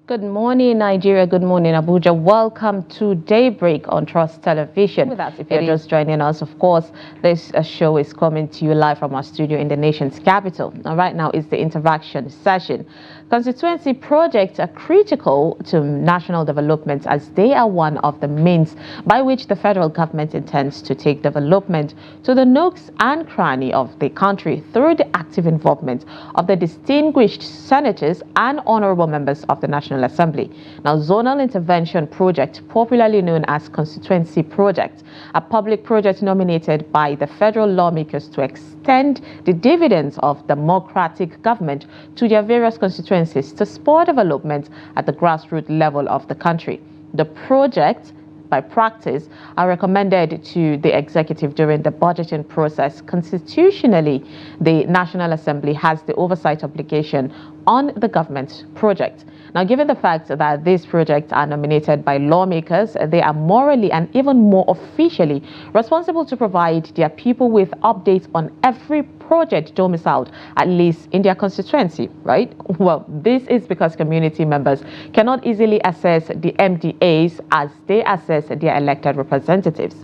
Good morning, Nigeria. Good morning, Abuja. Welcome to Daybreak on Trust Television. With us, if you're just joining us, of course, this show is coming to you live from our studio in the nation's capital. Now, right now is the interaction session. Constituency projects are critical to national development as they are one of the means by which the federal government intends to take development to the nooks and cranny of the country through the active involvement of the distinguished senators and honorable members of the National Assembly. Now, Zonal Intervention Project, popularly known as Constituency Project, a public project nominated by the federal lawmakers to extend the dividends of democratic government to their various constituencies to spur development at the grassroots level of the country. The project, by practice, are recommended to the executive during the budgeting process. Constitutionally, the National Assembly has the oversight obligation on the government project. Now, given the fact that these projects are nominated by lawmakers, they are morally and even more officially responsible to provide their people with updates on every project domiciled, at least in their constituency, right? Well, this is because community members cannot easily access the MDAs as they access their elected representatives.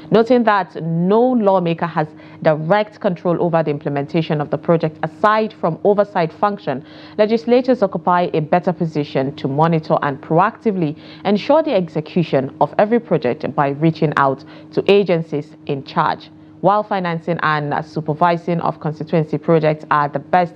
Noting that no lawmaker has direct control over the implementation of the project aside from oversight function, legislators occupy a better position to monitor and proactively ensure the execution of every project by reaching out to agencies in charge. While financing and supervising of constituency projects are the best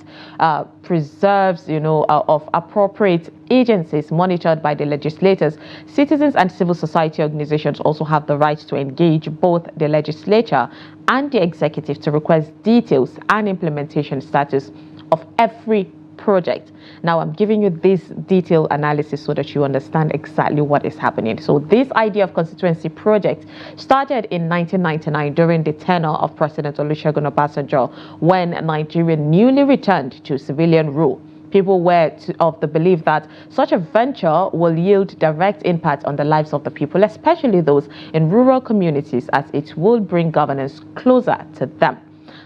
preserves, of appropriate agencies monitored by the legislators, citizens and civil society organizations also have the right to engage both the legislature and the executive to request details and implementation status of every project. Now, I'm giving you this detailed analysis so that you understand exactly what is happening. So this idea of constituency project started in 1999 during the tenure of President Olusegun Obasanjo, when Nigeria newly returned to civilian rule. People were of the belief that such a venture will yield direct impact on the lives of the people, especially those in rural communities, as it will bring governance closer to them.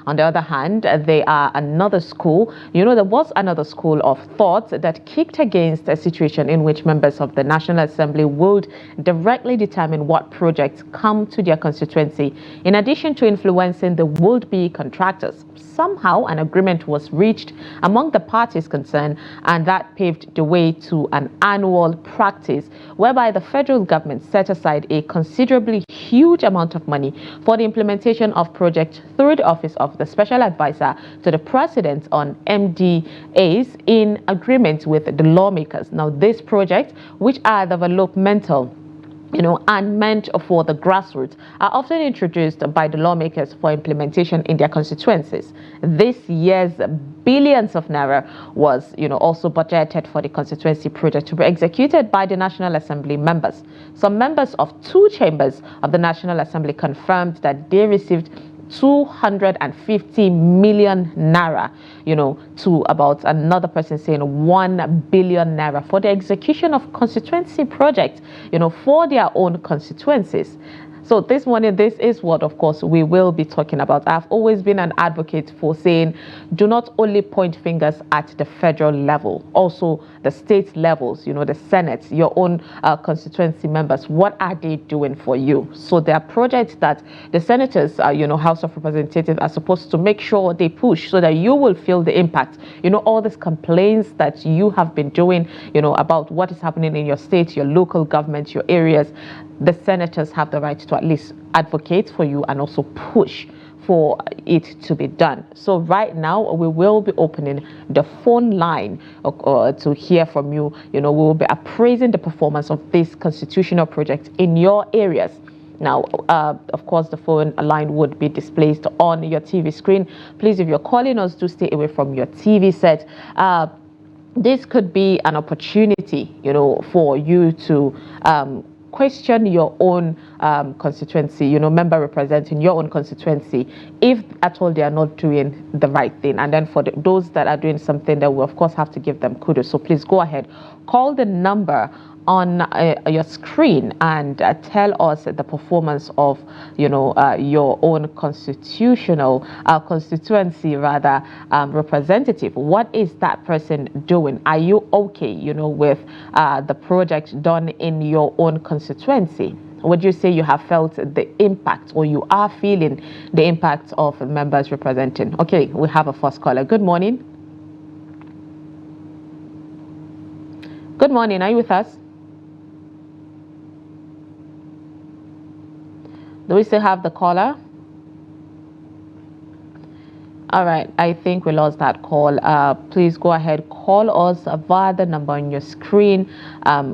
On the other hand, there are another school. There was another school of thought that kicked against a situation in which members of the National Assembly would directly determine what projects come to their constituency, in addition to influencing the would-be contractors. Somehow, an agreement was reached among the parties concerned, and that paved the way to an annual practice whereby the federal government set aside a considerably huge amount of money for the implementation of projects through the office of the Special Advisor to the President on MDAs in agreement with the lawmakers. Now, these projects, which are developmental, and meant for the grassroots, are often introduced by the lawmakers for implementation in their constituencies. This year's billions of naira was, also budgeted for the constituency project to be executed by the National Assembly members. Some members of two chambers of the National Assembly confirmed that they received 250 million naira, to about another person saying 1 billion naira for the execution of constituency projects, for their own constituencies. So this morning, this is what, of course, we will be talking about. I've always been an advocate for saying, do not only point fingers at the federal level, also the state levels, the Senate, your own constituency members. What are they doing for you? So there are projects that the senators, House of Representatives are supposed to make sure they push so that you will feel the impact. All these complaints that you have been doing, about what is happening in your state, your local government, your areas. The senators have the right to at least advocate for you and also push for it to be done. So right now, we will be opening the phone line to hear from you. We will be appraising the performance of this constitutional project in your areas. Now, of course, the phone line would be displayed on your TV screen. Please, if you're calling us, do stay away from your TV set. This could be an opportunity, for you to question your own constituency, member representing your own constituency, if at all they are not doing the right thing. And then for those that are doing something, that we of course have to give them kudos. So please go ahead, call the number on your screen and tell us the performance of, your own constituency rather, representative. What is that person doing? Are you okay, with the project done in your own constituency? Would you say you have felt the impact, or you are feeling the impact of members representing? Okay, we have a first caller. Good morning. Good morning. Are you with us? Do we still have the caller? All right, I think we lost that call. Please go ahead, call us via the number on your screen.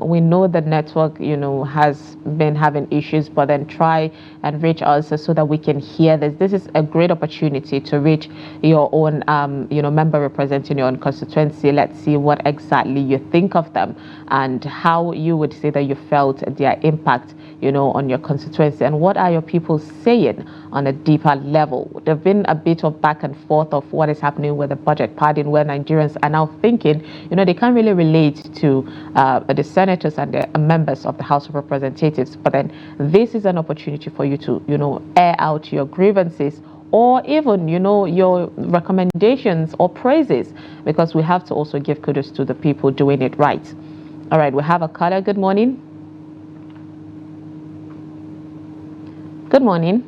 We know the network, has been having issues, but then try and reach us so that we can hear this. This is a great opportunity to reach your own, member representing your own constituency. Let's see what exactly you think of them and how you would say that you felt their impact, on your constituency, and what are your people saying on a deeper level. There've been a bit of back and forth of what is happening with the budget padding, where Nigerians are now thinking, they can't really relate to the senators and the members of the House of Representatives. But then this is an opportunity for you to, air out your grievances, or even, your recommendations or praises, because we have to also give kudos to the people doing it right. All right, we have a caller. Good morning. Good morning.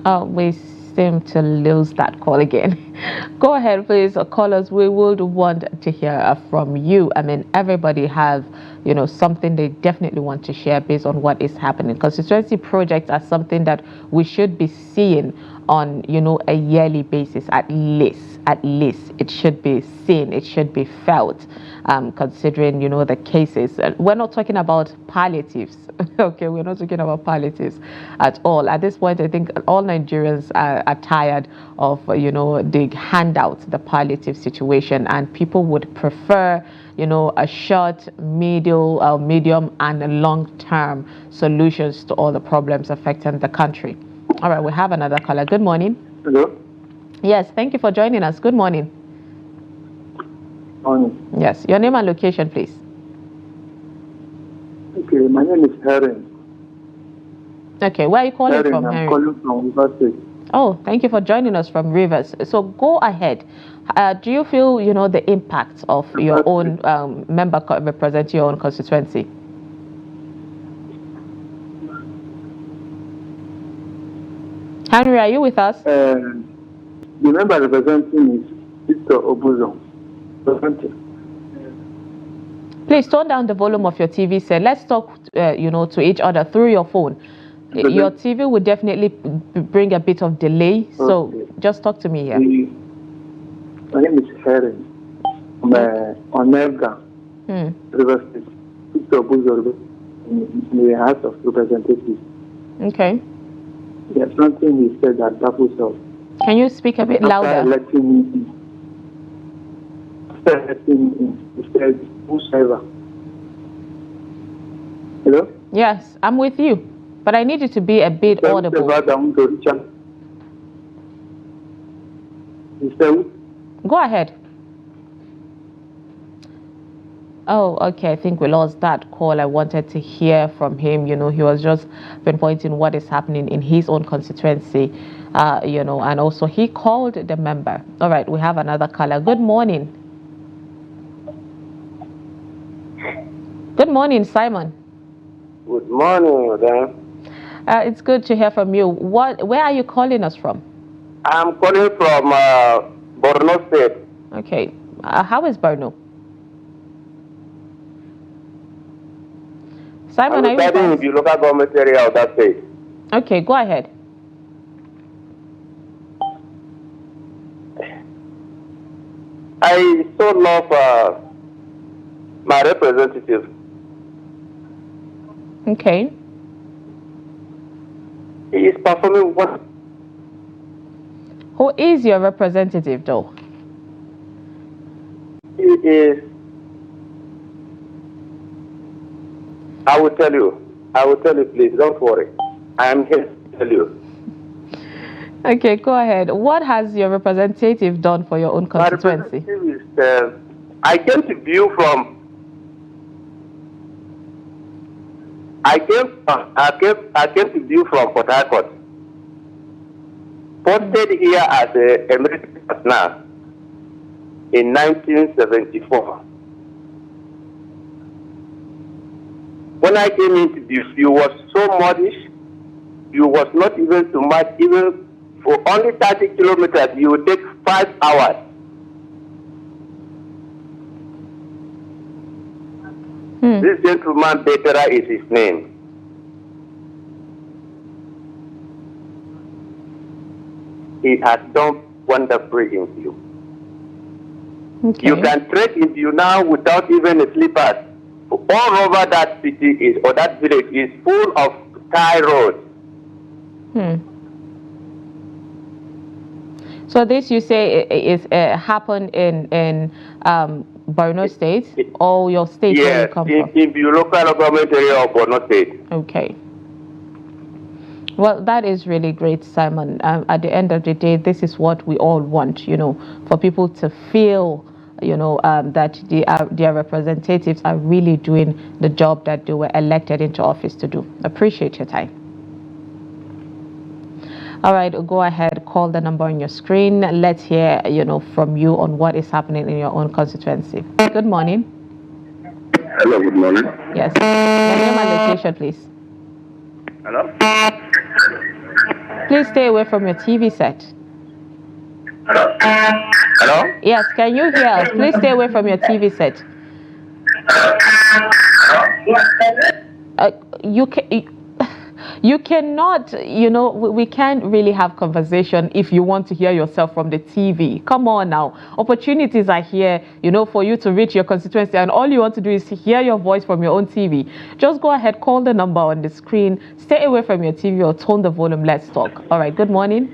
Oh, we seem to lose that call again. Go ahead, please, call us. We would want to hear from you. I mean, everybody have, something they definitely want to share based on what is happening. Constituency projects are something that we should be seeing on, a yearly basis, at least it should be seen, it should be felt, considering, the cases. We're not talking about palliatives. Okay, we're not talking about palliatives at all. At this point, I think all Nigerians are tired of, the handouts, the palliative situation, and people would prefer, a short, medium, and long-term solutions to all the problems affecting the country. All right, we have another caller. Good morning. Hello? Yes, thank you for joining us. Good morning. Morning. Yes, your name and location, please. Okay, my name is Harry. Okay, where are you calling from, I'm Harry? calling from Rivers State. Oh, thank you for joining us from Rivers. So go ahead. Do you feel, the impact of your own member representing your own constituency? Henry, are you with us? The member representing is Mr. Obuzon. Please turn down the volume of your TV set. Let's talk, to each other through your phone. Your TV would definitely bring a bit of delay, so just talk to me here. My name is Harry. I'm on Akaa, River State. Mr. Obuzon in the House of Representatives. Okay. There's something he said that baffles us. Can you speak a bit louder? After electing him, he said, whosoever. Hello? Yes, I'm with you, but I need you to be a bit audible. Go ahead. Oh, okay. I think we lost that call. I wanted to hear from him. He was just pinpointing what is happening in his own constituency, and also he called the member. All right, we have another caller. Good morning. Good morning, Simon. Good morning, madam. It's good to hear from you. Where are you calling us from? I'm calling from Borno State. Okay. How is Borno? Simon, I'm residing in the local government area of that state. Okay, go ahead. I so love my representative. Okay. He is performing what? Who is your representative, though? He is. I will tell you. Please. Don't worry. I am here to tell you. Okay, go ahead. What has your representative done for your own constituency? My representative I came to view from. I came to view from Port Harcourt. Posted here as a emeritus partner in 1974. When I came into view, you was so modest. You was not even too much. Even for only 30 kilometers, you would take 5 hours. This gentleman, Betera, is his name. He has done wonderful in you. Okay. You can trek in you now without even a slippers. All over that city is, or that village is full of tie roads. So this, you say, is happened in Borno State, or your state where you come from? Yes, in the local government area of Borno State. Okay. Well, that is really great, Simon. At the end of the day, this is what we all want, for people to feel, that their representatives are really doing the job that they were elected into office to do. Appreciate your time. All right, go ahead, call the number on your screen. Let's hear, from you on what is happening in your own constituency. Good morning. Hello, good morning. Yes. Your name and location, please. Hello? Please stay away from your TV set. Hello? Hello? Yes, can you hear us? Please stay away from your TV set. You cannot, we can't really have conversation if you want to hear yourself from the TV. Come on now. Opportunities are here, for you to reach your constituency, and all you want to do is hear your voice from your own TV. Just go ahead, call the number on the screen, stay away from your TV or tone the volume. Let's talk. All right, good morning.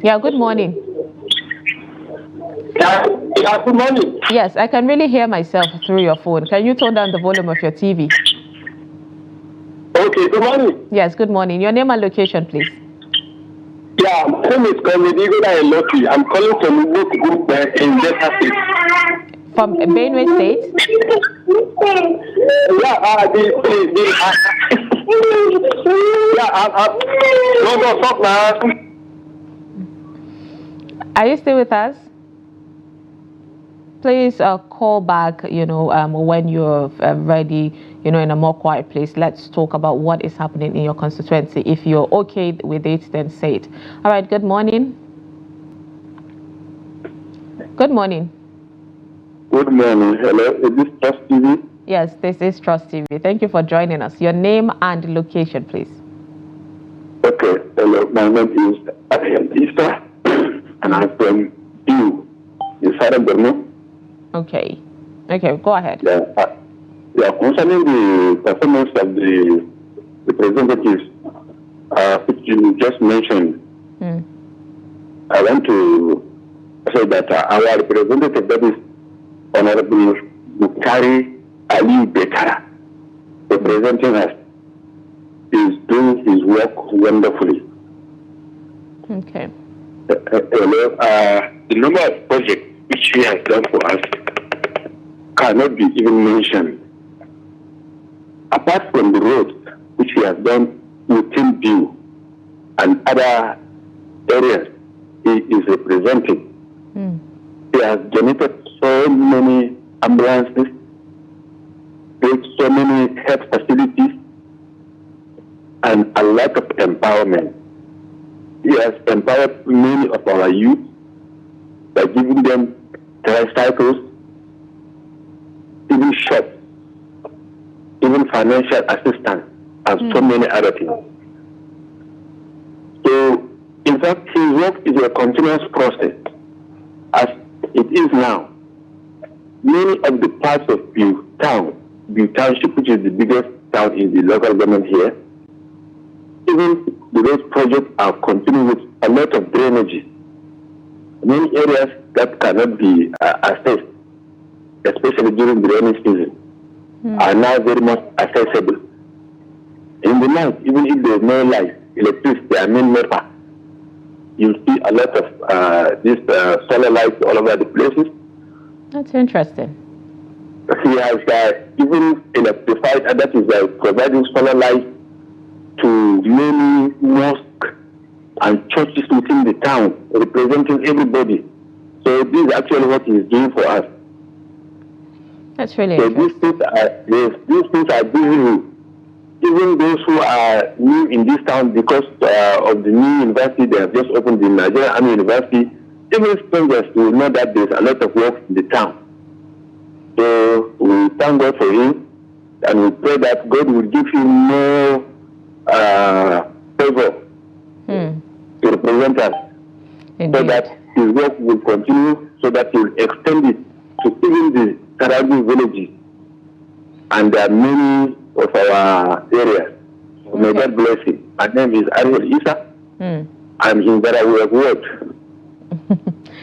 Yeah, good morning. Yeah, good morning. Yes, I can really hear myself through your phone. Can you tone down the volume of your TV? Okay, good morning. Yes, good morning. Your name and location, please. Yeah, my name is Loki. I'm calling from Group in Delta State. From Benue State? No, stop now. Are you still with us? Please call back, when you're ready, in a more quiet place. Let's talk about what is happening in your constituency. If you're okay with it, then say it. All right, good morning. Good morning. Good morning. Hello, is this Trust TV? Yes, this is Trust TV. Thank you for joining us. Your name and location, please. Okay, hello, my name is Issa, and I'm from you. You started Borno? Okay, go ahead. Yeah, concerning the performance of the representatives, which you just mentioned, I want to say that our representative, that is Honorable Bukari Ali Betara, representing us, is doing his work wonderfully. Okay. The number of projects which he has done for us cannot be even mentioned. Apart from the roads which he has done within view and other areas he is representing, he has donated so many ambulances, built so many health facilities, and a lot of empowerment. He has empowered many of our youth by giving them tricycles, even shops, even financial assistance, and so many other things. So, in fact, his work is a continuous process. As it is now, many of the parts of Biu Township, which is the biggest town in the local government here, even the road projects are continuing with a lot of drainage. Many areas that cannot be accessed, especially during the rainy season, are now very much accessible. In the night, even if there is no light, electricity, NEPA, you see a lot of these solar lights all over the places. That's interesting. He has even electrified, and that is providing solar light to many mosques and churches within the town, representing everybody. So this is actually what he is doing for us. That's really so interesting. These things are busy. Even those who are new in this town because of the new university they have just opened, the Nigerian Army University, even strangers will know that there's a lot of work in the town. So we thank God for him, and we pray that God will give him more favor to represent us. Indeed. So that his work will continue, so that he will extend it to even the surrounding villages. And there are many of our areas. Okay. May God bless him. My name is Ariel Isa. I'm in Barawak Ward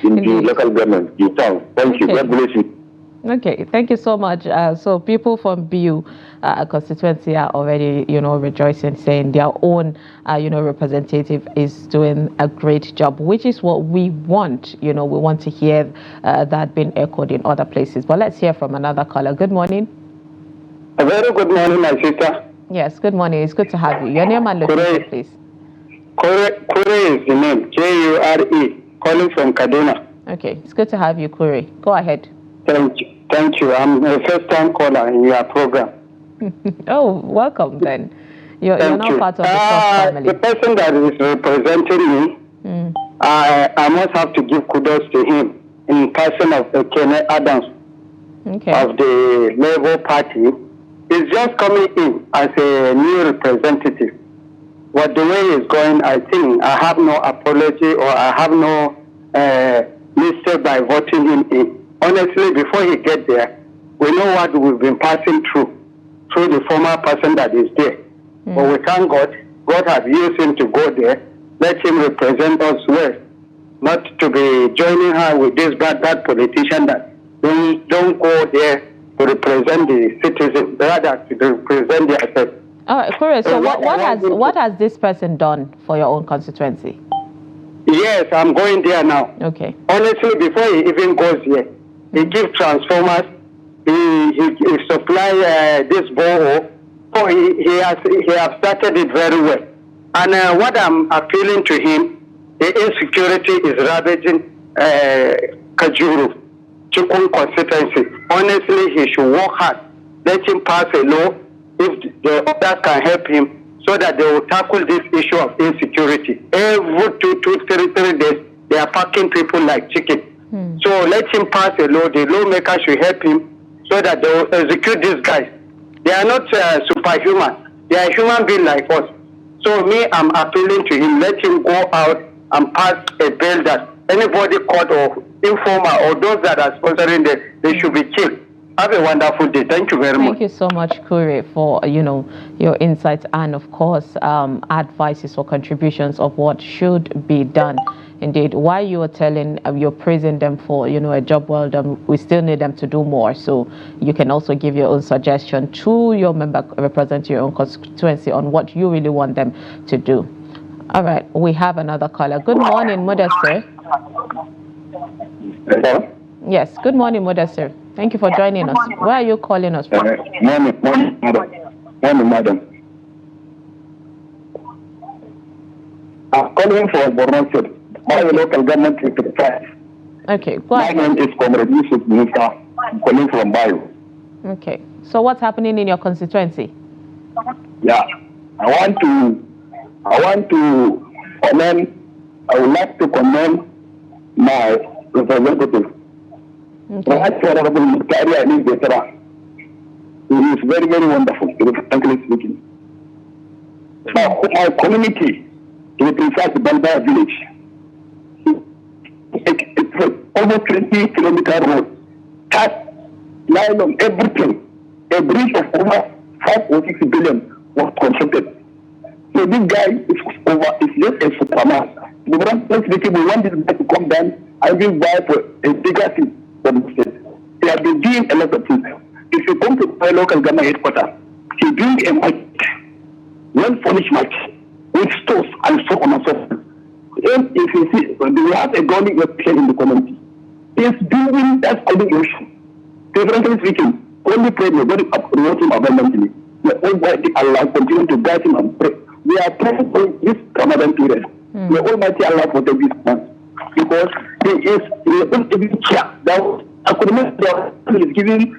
in the local government, in town. Thank you. God bless you. Okay, thank you so much. So people from BU constituency are already, rejoicing, saying their own, representative is doing a great job, which is what we want. We want to hear that being echoed in other places. But let's hear from another caller. Good morning. A very good morning, my sister. Yes, good morning. It's good to have you. Your name and location, please. Kure is the name. Jure, calling from Kaduna. Okay, it's good to have you, Kure. Go ahead. Thank you. Thank you. I'm a first-time caller in your program. Oh, welcome then. You're now part of the family. The person that is representing me, I must have to give kudos to him in person of Kenneth Adams of the Labour Party. He's just coming in as a new representative. What the way he's going, I think I have no apology or I have no mistake by voting him in. Honestly, before he gets there, we know what we've been passing through the former person that is there. But we thank God. God has used him to go there. Let him represent us well. Not to be joining her with this bad politician that don't go there to represent the citizens, rather to represent themselves. All right, Kure, so what has this person done for your own constituency? Yes, I'm going there now. Okay. Honestly, before he even goes here, he gives transformers, he supply this borehole. So he has started it very well. And what I'm appealing to him, the insecurity is ravaging Kajuru, Chukun constituency. Honestly, he should work hard. Let him pass a law if the others can help him so that they will tackle this issue of insecurity. Every 3 days, they are packing people like chicken. So let him pass a law. The lawmaker should help him so that they will execute these guys. They are not superhuman. They are human beings like us. So me, I'm appealing to him. Let him go out and pass a bill that anybody caught or informer or those that are sponsoring them, they should be killed. Have a wonderful day. Thank you very much. Thank you so much, Kure, for your insights and of course advices or contributions of what should be done. Indeed, while you are you're praising them for a job well done, we still need them to do more. So you can also give your own suggestion to your member representing your own constituency on what you really want them to do. All right, we have another caller. Good morning, Mudassir. Hello? Yes, good morning, Mudassir. Thank you for joining us. Where are you calling us from? Morning, madam. I'm calling from Borno State. My local government is the price. Okay, go ahead. My name is Comrade Yusuf Musa. I'm calling from Bayo. Okay, so what's happening in your constituency? Yeah, I would like to commend my representative. Okay. Honorable Nigerianews Gabriel. It is very, very wonderful, frankly speaking. Now, my community, it is at the Balba village. It's almost 20 kilometer road. Cut, nylon, everything. A bridge of over 5 or 6 billion was constructed. So this guy is just a superman. We want this guy to come down and will buy for a bigger thing. They have been doing a lot of things. If you come to my local government headquarters, he doing a market, well-furnished market, with stores and so on and so forth. if you see, we have a government election in the community. It's building that ideology. Frankly speaking, only pray may God promote him abundantly. May Almighty Allah continue to guide him and pray. We are praying for this Ramadan period. May Almighty Allah protect this man. Because he is not giving care. I could remember he is giving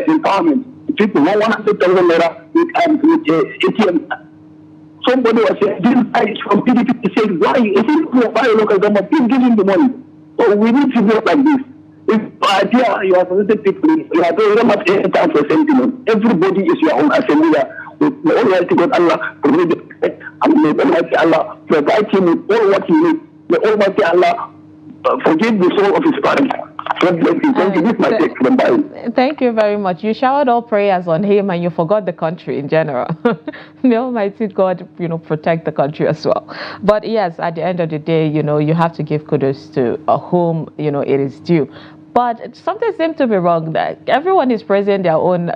empowerment to people. 100,000 naira with ATM. Somebody was saying, this guy is from PDP. He said, why? If you buy a local government, please give him the money. So we need to work like this. If idea you are associated people, you are don't have any time for sentiment. Everybody is your own assembly. May Almighty God Allah provide it, and may Almighty Allah provide him with all what he needs. May Almighty Allah forgive the soul of his parents. God bless you. Thank you. This is my take from the Bible. Thank you very much. You showered all prayers on him and you forgot the country in general. May Almighty God, protect the country as well. But yes, at the end of the day, you have to give kudos to whom, it is due. But something seems to be wrong that everyone is praising their own,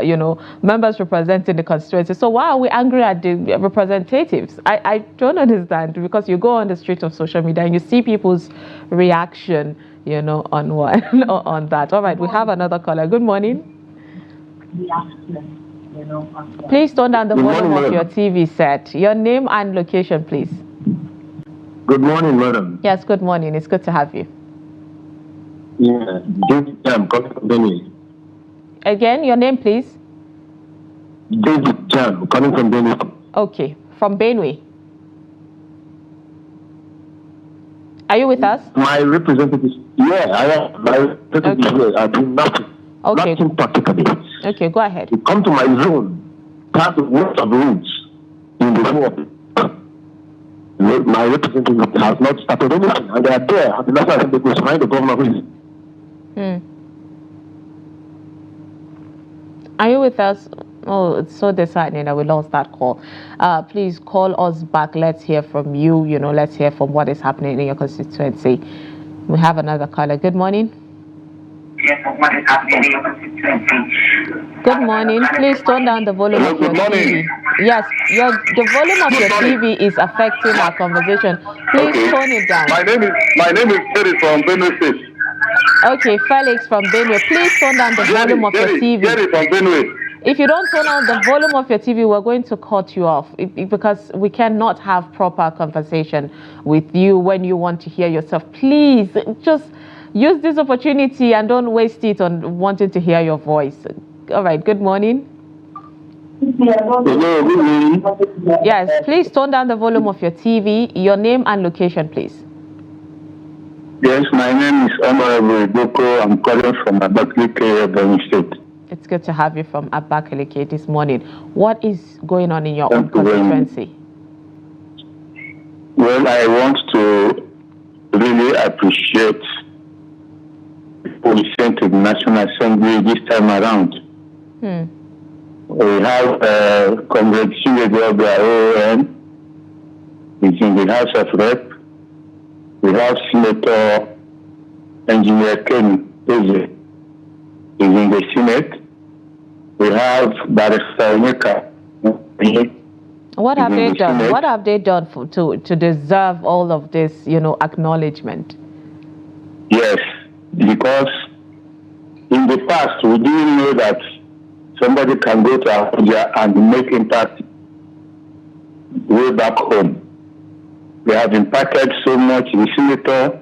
members representing the constituency. So why are we angry at the representatives? I don't understand, because you go on the streets of social media and you see people's reaction, on what, on that. All right, we have another caller. Good morning. Please turn down the volume of your TV set. Your name and location, please. Good morning, madam. Yes, good morning. It's good to have you. Yeah, I'm calling from Benue. Again, your name, please. David Jam, calling from Benue. Okay, from Benue. Are you with us? My representative, yeah, I am. My representative, okay. I do nothing. Okay. Nothing practically. Okay, go ahead. You come to my zone, part of most of the routes in the world. My representative has not started anything, and they are there at the National Assembly to find the governor who is. Are you with us? Oh, it's so disheartening that we lost that call. Please call us back. Let's hear from you. Let's hear from what is happening in your constituency. We have another caller. Good morning. Good morning. Please turn down the volume of your TV. Yes, the volume of your TV is affecting our conversation. Please turn it down. My name is Jerry from Benue State. Okay, Felix from Benue. Please turn down the volume of your TV. Jerry from Benue. If you don't turn on the volume of your TV, we're going to cut you off because we cannot have proper conversation with you when you want to hear yourself. Please, just use this opportunity and don't waste it on wanting to hear your voice. All right, good morning. Hello, good morning. Yes, please turn down the volume of your TV. Your name and location, please. Yes, my name is Honorable Boko. I'm calling from Abakaliki, Benue State. It's good to have you from Abakaliki this morning. What is going on in your own constituency? Well, I want to really appreciate people we sent to the National Assembly this time around. We have Comrade Thankgod Nweazz is in the House of Rep. We have Senator Engineer Ken Eze is in the Senate. We have Barrister Akaa. What have they done? Senate. What have they done to deserve all of this, acknowledgement? Yes, because in the past we didn't know that somebody can go to Abuja and make impact way back home. They have impacted so much. The senator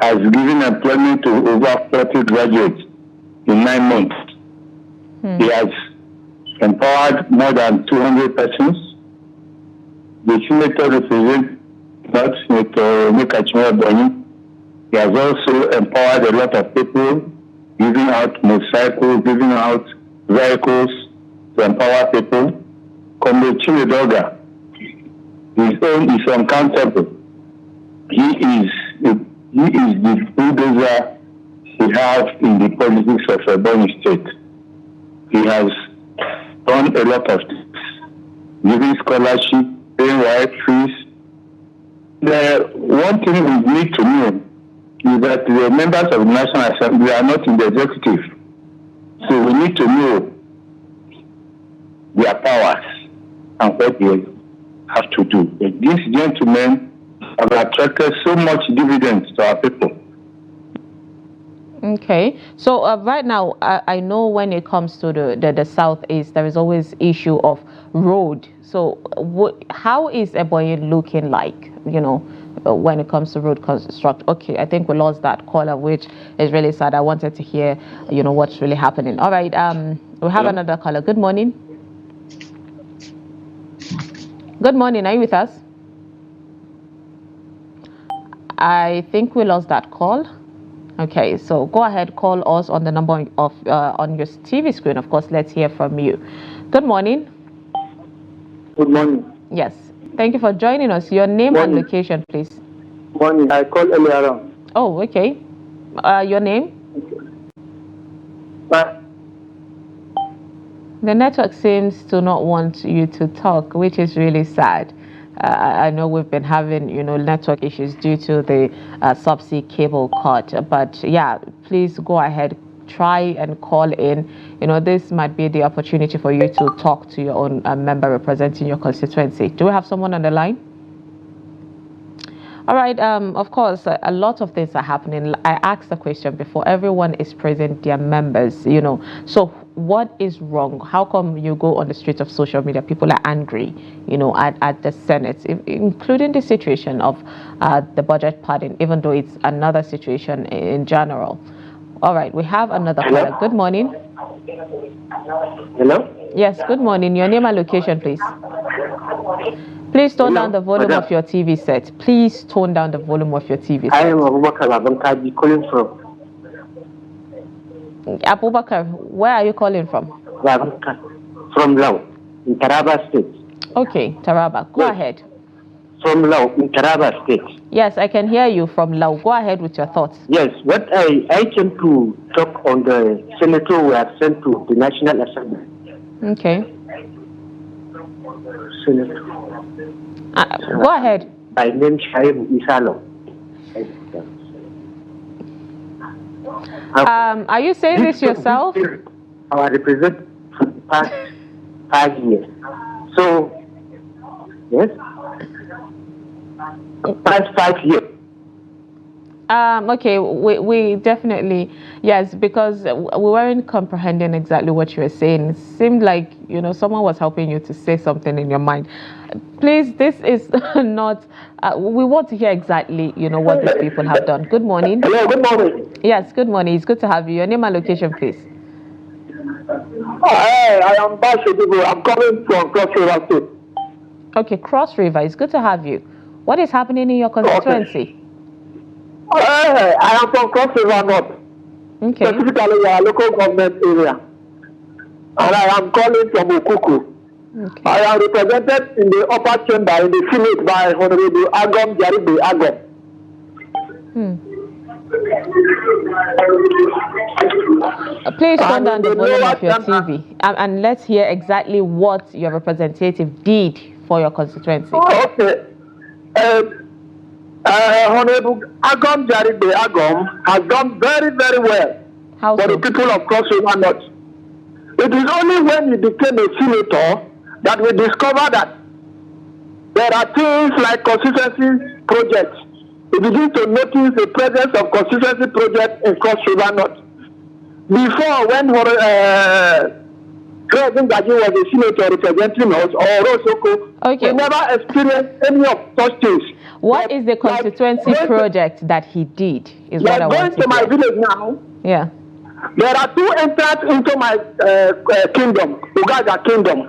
has given employment to over 40 graduates in 9 months. He has empowered more than 200 persons. The senator represents Senator Nweazz. He has also empowered a lot of people, giving out motorcycles, giving out vehicles to empower people. Comrade Thankgod Nweazz, his own is uncountable. He is the bulldozer we have in the politics of Benue State. He has done a lot of things, giving scholarship, paying right fees. The one thing we need to know is that the members of the National Assembly are not in the executive. So we need to know their powers and what they have to do. But this gentleman have attracted so much dividends to our people. Okay, so right now, I know when it comes to the southeast, there is always issue of road. So how is Ebonyi looking like, when it comes to road construction? Okay, I think we lost that caller, which is really sad. I wanted to hear, what's really happening. All right, we have another caller. Good morning. Good morning, are you with us? I think we lost that call. Okay, so go ahead, call us on the number of on your TV screen. Of course, let's hear from you. Good morning. Good morning. Yes, thank you for joining us. Your name and location, please. Morning. I called earlier on. Oh, okay. Your name? The network seems to not want you to talk, which is really sad. I know we've been having, network issues due to the subsea cable cut. But yeah, please go ahead, try and call in. This might be the opportunity for you to talk to your own member representing your constituency. Do we have someone on the line? All right. Of course, a lot of things are happening. I asked the question before. Everyone is praising their members, So what is wrong? How come you go on the streets of social media, people are angry, at the Senate, including the situation of the budget padding, even though it's another situation in general? All right. We have another caller. Good morning. Hello? Yes, good morning. Your name and location, please. Please tone down the volume of your TV set. Please tone down the volume of your TV set. I am Abubakar Abankaji calling from. Abubakar, where are you calling from? From Lao, in Taraba State. Okay, Taraba. Go ahead. From Lao, in Taraba State. Yes, I can hear you from Lao. Go ahead with your thoughts. Yes, what I came to talk on the senator we have sent to the National Assembly. Okay. Senator. Go ahead. My name is Shaib Isalo. Are you saying this yourself? Our representative for the past 5 years. So, yes, past 5 years. Okay, we definitely, yes, because we weren't comprehending exactly what you were saying. It seemed like, someone was helping you to say something in your mind. Please, this is not, we want to hear exactly, what these people have done. Good morning. Hello, good morning. Yes, good morning. It's good to have you. Your name and location, please. I am Bashidibu. I'm coming from Cross River State. Okay, Cross River. It's good to have you. What is happening in your constituency? I am from Cross River North. Okay. Specifically, our local government area. And I am calling from Okuku. Okay. I am represented in the upper chamber in the Senate by Honorable Agom Jaribe Agom. Please turn down the volume of your TV and let's hear exactly what your representative did for your constituency. Okay. Honorable Agom Jaribe Agom has done very, very well for the people of Cross River North. It is only when he became a senator that we discover that there are things like constituency projects. We begin to notice the presence of constituency projects in Cross River North. Before, when President Gaji was a senator representing us, or Rosoko, we never experienced any of such things. What is the constituency project that he did? Is what I want to going to my village now. Yeah. There are 2 entrances into my kingdom, Ugaga kingdom.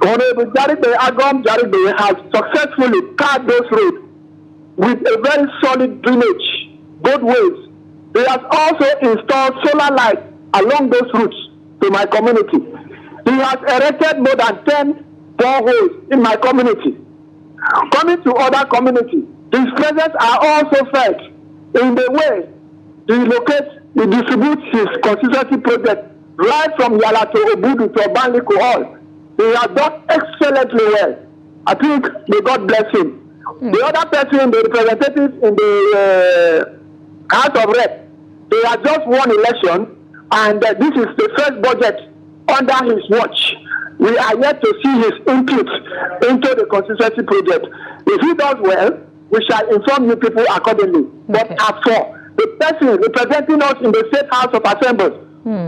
Honorable Jaribe Agom Jaribe has successfully carved those roads with a very solid drainage, both ways. He has also installed solar lights along those routes to my community. He has erected more than 10 boreholes in my community. Coming to other communities, his presence are also felt in the way he distributes his constituency project right from Yala to Obudu to Obanliko Hall. He has done excellently well. I think may God bless him. The other person, the representative in the House of Reps, they have just won election, and this is the first budget under his watch. We are yet to see his input into the constituency project. If he does well, we shall inform you people accordingly. But as for the person representing us in the State House of Assemblies,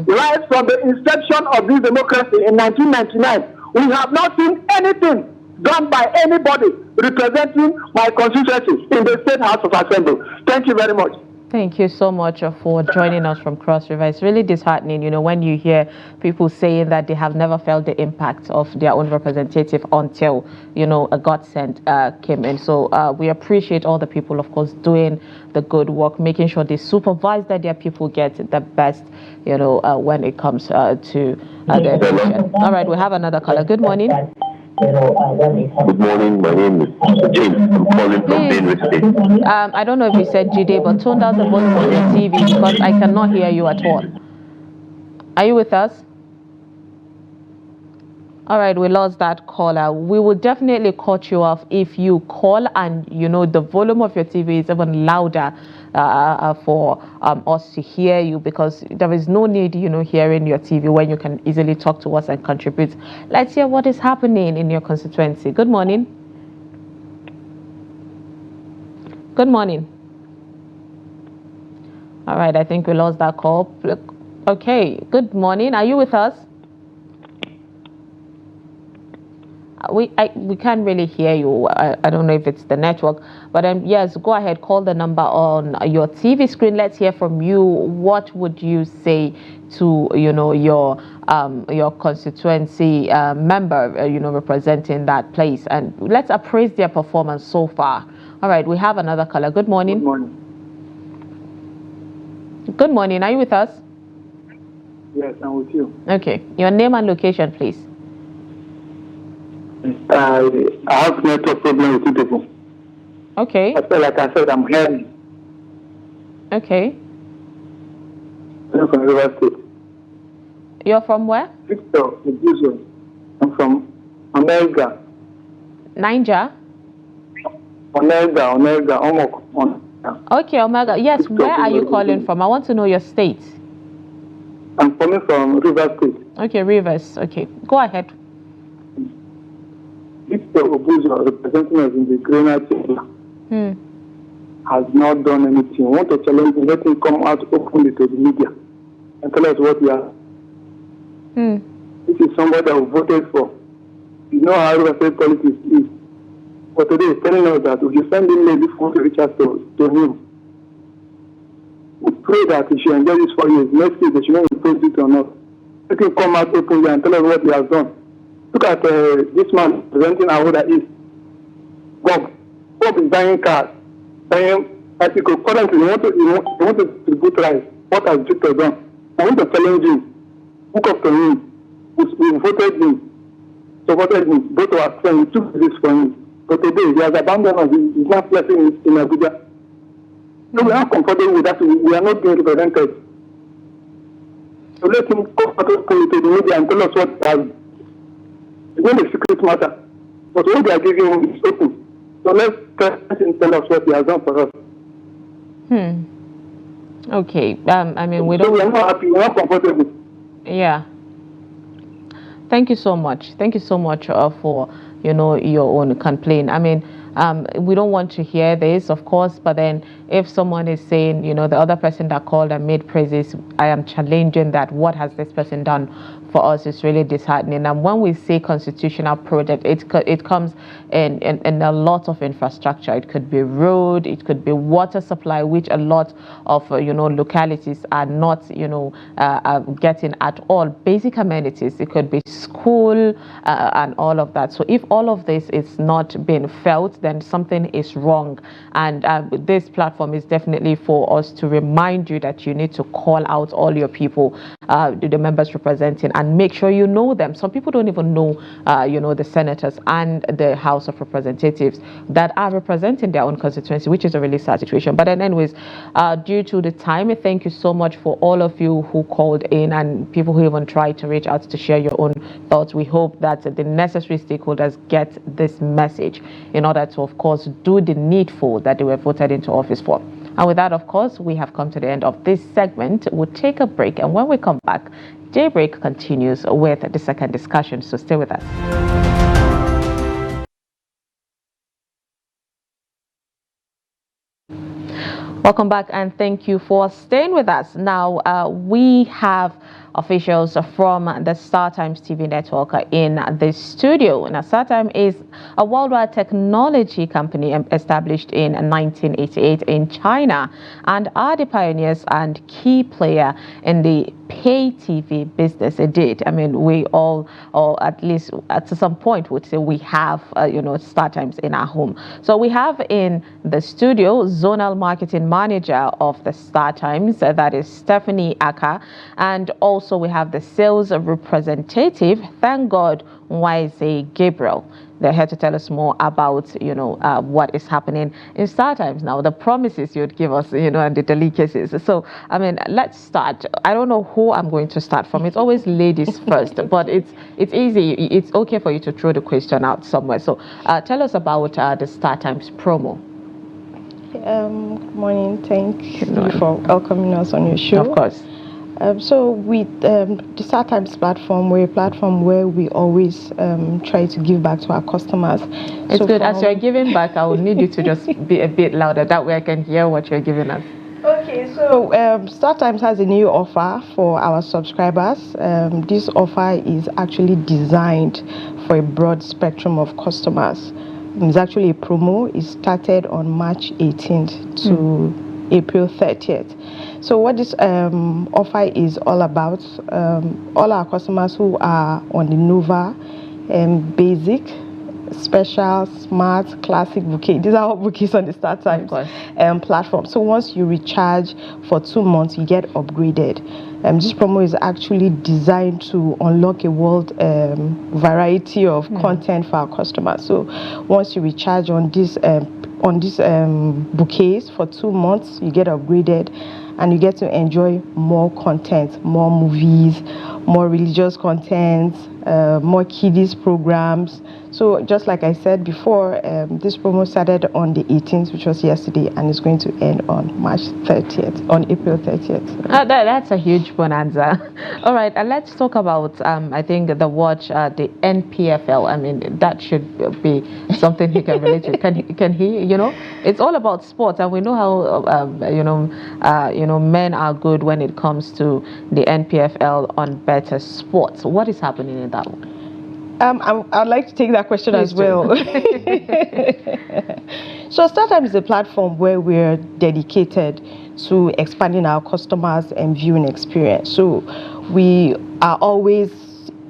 right from the inception of this democracy in 1999, we have not seen anything done by anybody representing my constituency in the State House of Assembly. Thank you very much. Thank you so much for joining us from Cross River. It's really disheartening, when you hear people saying that they have never felt the impact of their own representative until, a godsend came in. So we appreciate all the people, of course, doing the good work, making sure they supervise that their people get the best, when it comes to the election. All right, we have another caller. Good morning. Good morning, my name is James. I'm calling from Benue State. I don't know if you said Jide, but tone down the volume on your TV because I cannot hear you at all. Are you with us? All right, we lost that caller. We will definitely cut you off if you call and, the volume of your TV is even louder for us to hear you, because there is no need, hearing your TV when you can easily talk to us and contribute. Let's hear what is happening in your constituency. Good morning. Good morning. All right, I think we lost that call. Okay, good morning. Are you with us? We can't really hear you. I don't know if it's the network, but yes, go ahead, call the number on your TV screen. Let's hear from you. What would you say to your constituency member representing that place, and let's appraise their performance so far. All right, we have another caller. Good morning. Good morning. Good morning. Are you with us? Yes, I'm with you. Okay, your name and location, please. I have network problem with you people. Okay. Like I said, I'm hearing. Okay. I'm from River State. You're from where? Victor, I'm from Omega. Niger? Omega. Okay, Omega. Yes, Victor, where are you calling from? I want to know your state. I'm coming from River State. Okay, Rivers. Okay, go ahead. Victor Obuzo, representing us in the Greener Chamber, has not done anything. We want to challenge him, let him come out openly to the media and tell us what he has. This is somebody that we voted for. You know how River State politics is. But today he's telling us that if you send him maybe phone to reach out to him, we pray that he should enjoy this 4 years. Next year, they should not improve it or not. Let him come out openly and tell us what he has done. Look at this man presenting Ahuda East. Bob is buying cars, buying articles. Currently, you want to distribute rice. What has Victor done? I want to challenge him. Look up to him. We voted him. Supported him. Both of our friends. We took this from him. But today, he has abandoned us. He's not blessing in Abuja. So we are not comfortable with that. We are not being represented. So let him come out to the media and tell us what he has. It's not a secret matter, but what they are giving him is open. So let's tell us what he has done for us. Okay. I mean, we don't. So we are not happy. We are not comfortable. Yeah. Thank you so much. Thank you so much for your own complaint. I mean, we don't want to hear this, of course, but then if someone is saying, the other person that called and made praises, I am challenging that. What has this person done for us? Is really disheartening. And when we say constitutional project, it comes in a lot of infrastructure. It could be road, it could be water supply, which a lot of localities are not getting at all. Basic amenities. It could be school and all of that. So if all of this is not being felt, then something is wrong. And this platform is definitely for us to remind you that you need to call out all your people, the members representing, and make sure you know them. Some people don't even know, the senators and the House of Representatives that are representing their own constituency, which is a really sad situation. But then anyways, due to the time, thank you so much for all of you who called in and people who even tried to reach out to share your own thoughts. We hope that the necessary stakeholders get this message in order to, of course, do the needful that they were voted into office for. And with that, of course, we have come to the end of this segment. We'll take a break, and when we come back, Daybreak continues with the second discussion, so stay with us. Welcome back, and thank you for staying with us. Now, we have officials from the StarTimes TV network in the studio. Now, StarTimes is a worldwide technology company established in 1988 in China and are the pioneers and key player in the pay TV business. Indeed, I mean, we all, or at least at some point, would say we have, StarTimes in our home. So we have in the studio Zonal Marketing Manager of the StarTimes, that is Stephenie Akaa, and also we have the sales representative, Thankgod Nweazz Gabriel. They're here to tell us more about, what is happening in StarTimes now, the promises you'd give us, and the delicacies. So, I mean, let's start. I don't know who I'm going to start from. It's always ladies first, but it's easy. It's okay for you to throw the question out somewhere. So, tell us about the StarTimes promo. Good morning. Thank you for welcoming us on your show. Of course. So with the StarTimes platform, we're a platform where we always try to give back to our customers. It's good. As you're giving back, I would need you to just be a bit louder. That way I can hear what you're giving us. Okay, so StarTimes has a new offer for our subscribers. This offer is actually designed for a broad spectrum of customers. It's actually a promo. It started on March 18th to April 30th. So what this offer is all about, all our customers who are on the Nova, Basic, Special, Smart, Classic bouquet. These are all bouquets on the StarTimes platform. So once you recharge for 2 months, you get upgraded. This promo is actually designed to unlock a world variety of content for our customers. So once you recharge on these bouquets for 2 months, you get upgraded and you get to enjoy more content, more movies, more religious content, more kiddies programs. So just like I said before, this promo started on the 18th, which was yesterday, and it's going to end on March 30th, on April 30th. That's a huge bonanza. All right, and let's talk about, I think, the watch, the NPFL. I mean, that should be something he can relate to. Can he, it's all about sports, and we know how, men are good when it comes to the NPFL on better sports. What is happening in that one? I'd like to take that question as well. So StarTimes is a platform where we're dedicated to expanding our customers and viewing experience. So we are always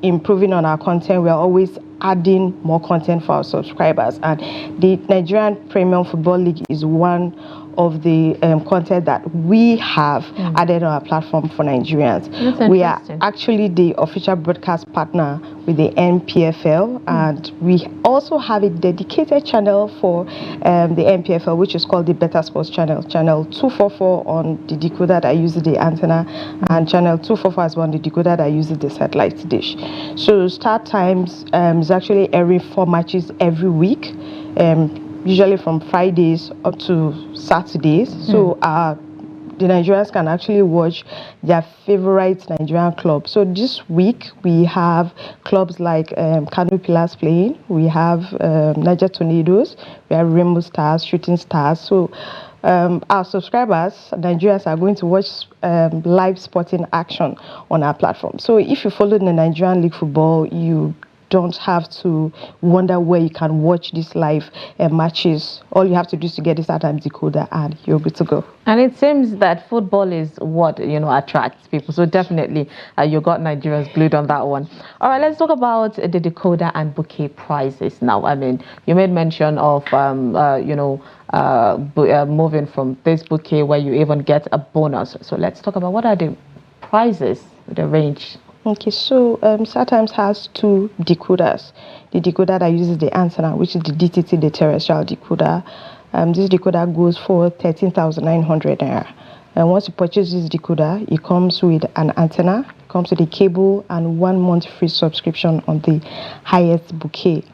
improving on our content. We are always adding more content for our subscribers. And the Nigerian Premium Football League is one of the content that we have added on our platform for Nigerians. We are actually the official broadcast partner with the NPFL, and we also have a dedicated channel for the NPFL, which is called the Better Sports Channel. Channel 244 on the decoder that uses the antenna, and channel 245 is on the decoder that uses the satellite dish. So StarTimes is actually airing 4 matches every week. Usually from Fridays up to Saturdays. So the Nigerians can actually watch their favorite Nigerian club. So this week we have clubs like Kano Pillars playing. We have Niger Tornadoes. We have Rainbow Stars, Shooting Stars. So our subscribers, Nigerians, are going to watch live sporting action on our platform. So if you follow the Nigerian League football, you don't have to wonder where you can watch these live matches. All you have to do is to get this StarTimes decoder and you're good to go. And it seems that football is what attracts people. So definitely you got Nigerians glued on that one. All right, let's talk about the decoder and bouquet prices now. I mean, you made mention of moving from this bouquet where you even get a bonus. So let's talk about what are the prices, the range. Okay, so StarTimes has 2 decoders. The decoder that uses the antenna, which is the DTT, the terrestrial decoder. This decoder goes for 13,900 naira. And once you purchase this decoder, it comes with an antenna, it comes with a cable, and 1 month free subscription on the highest bouquet.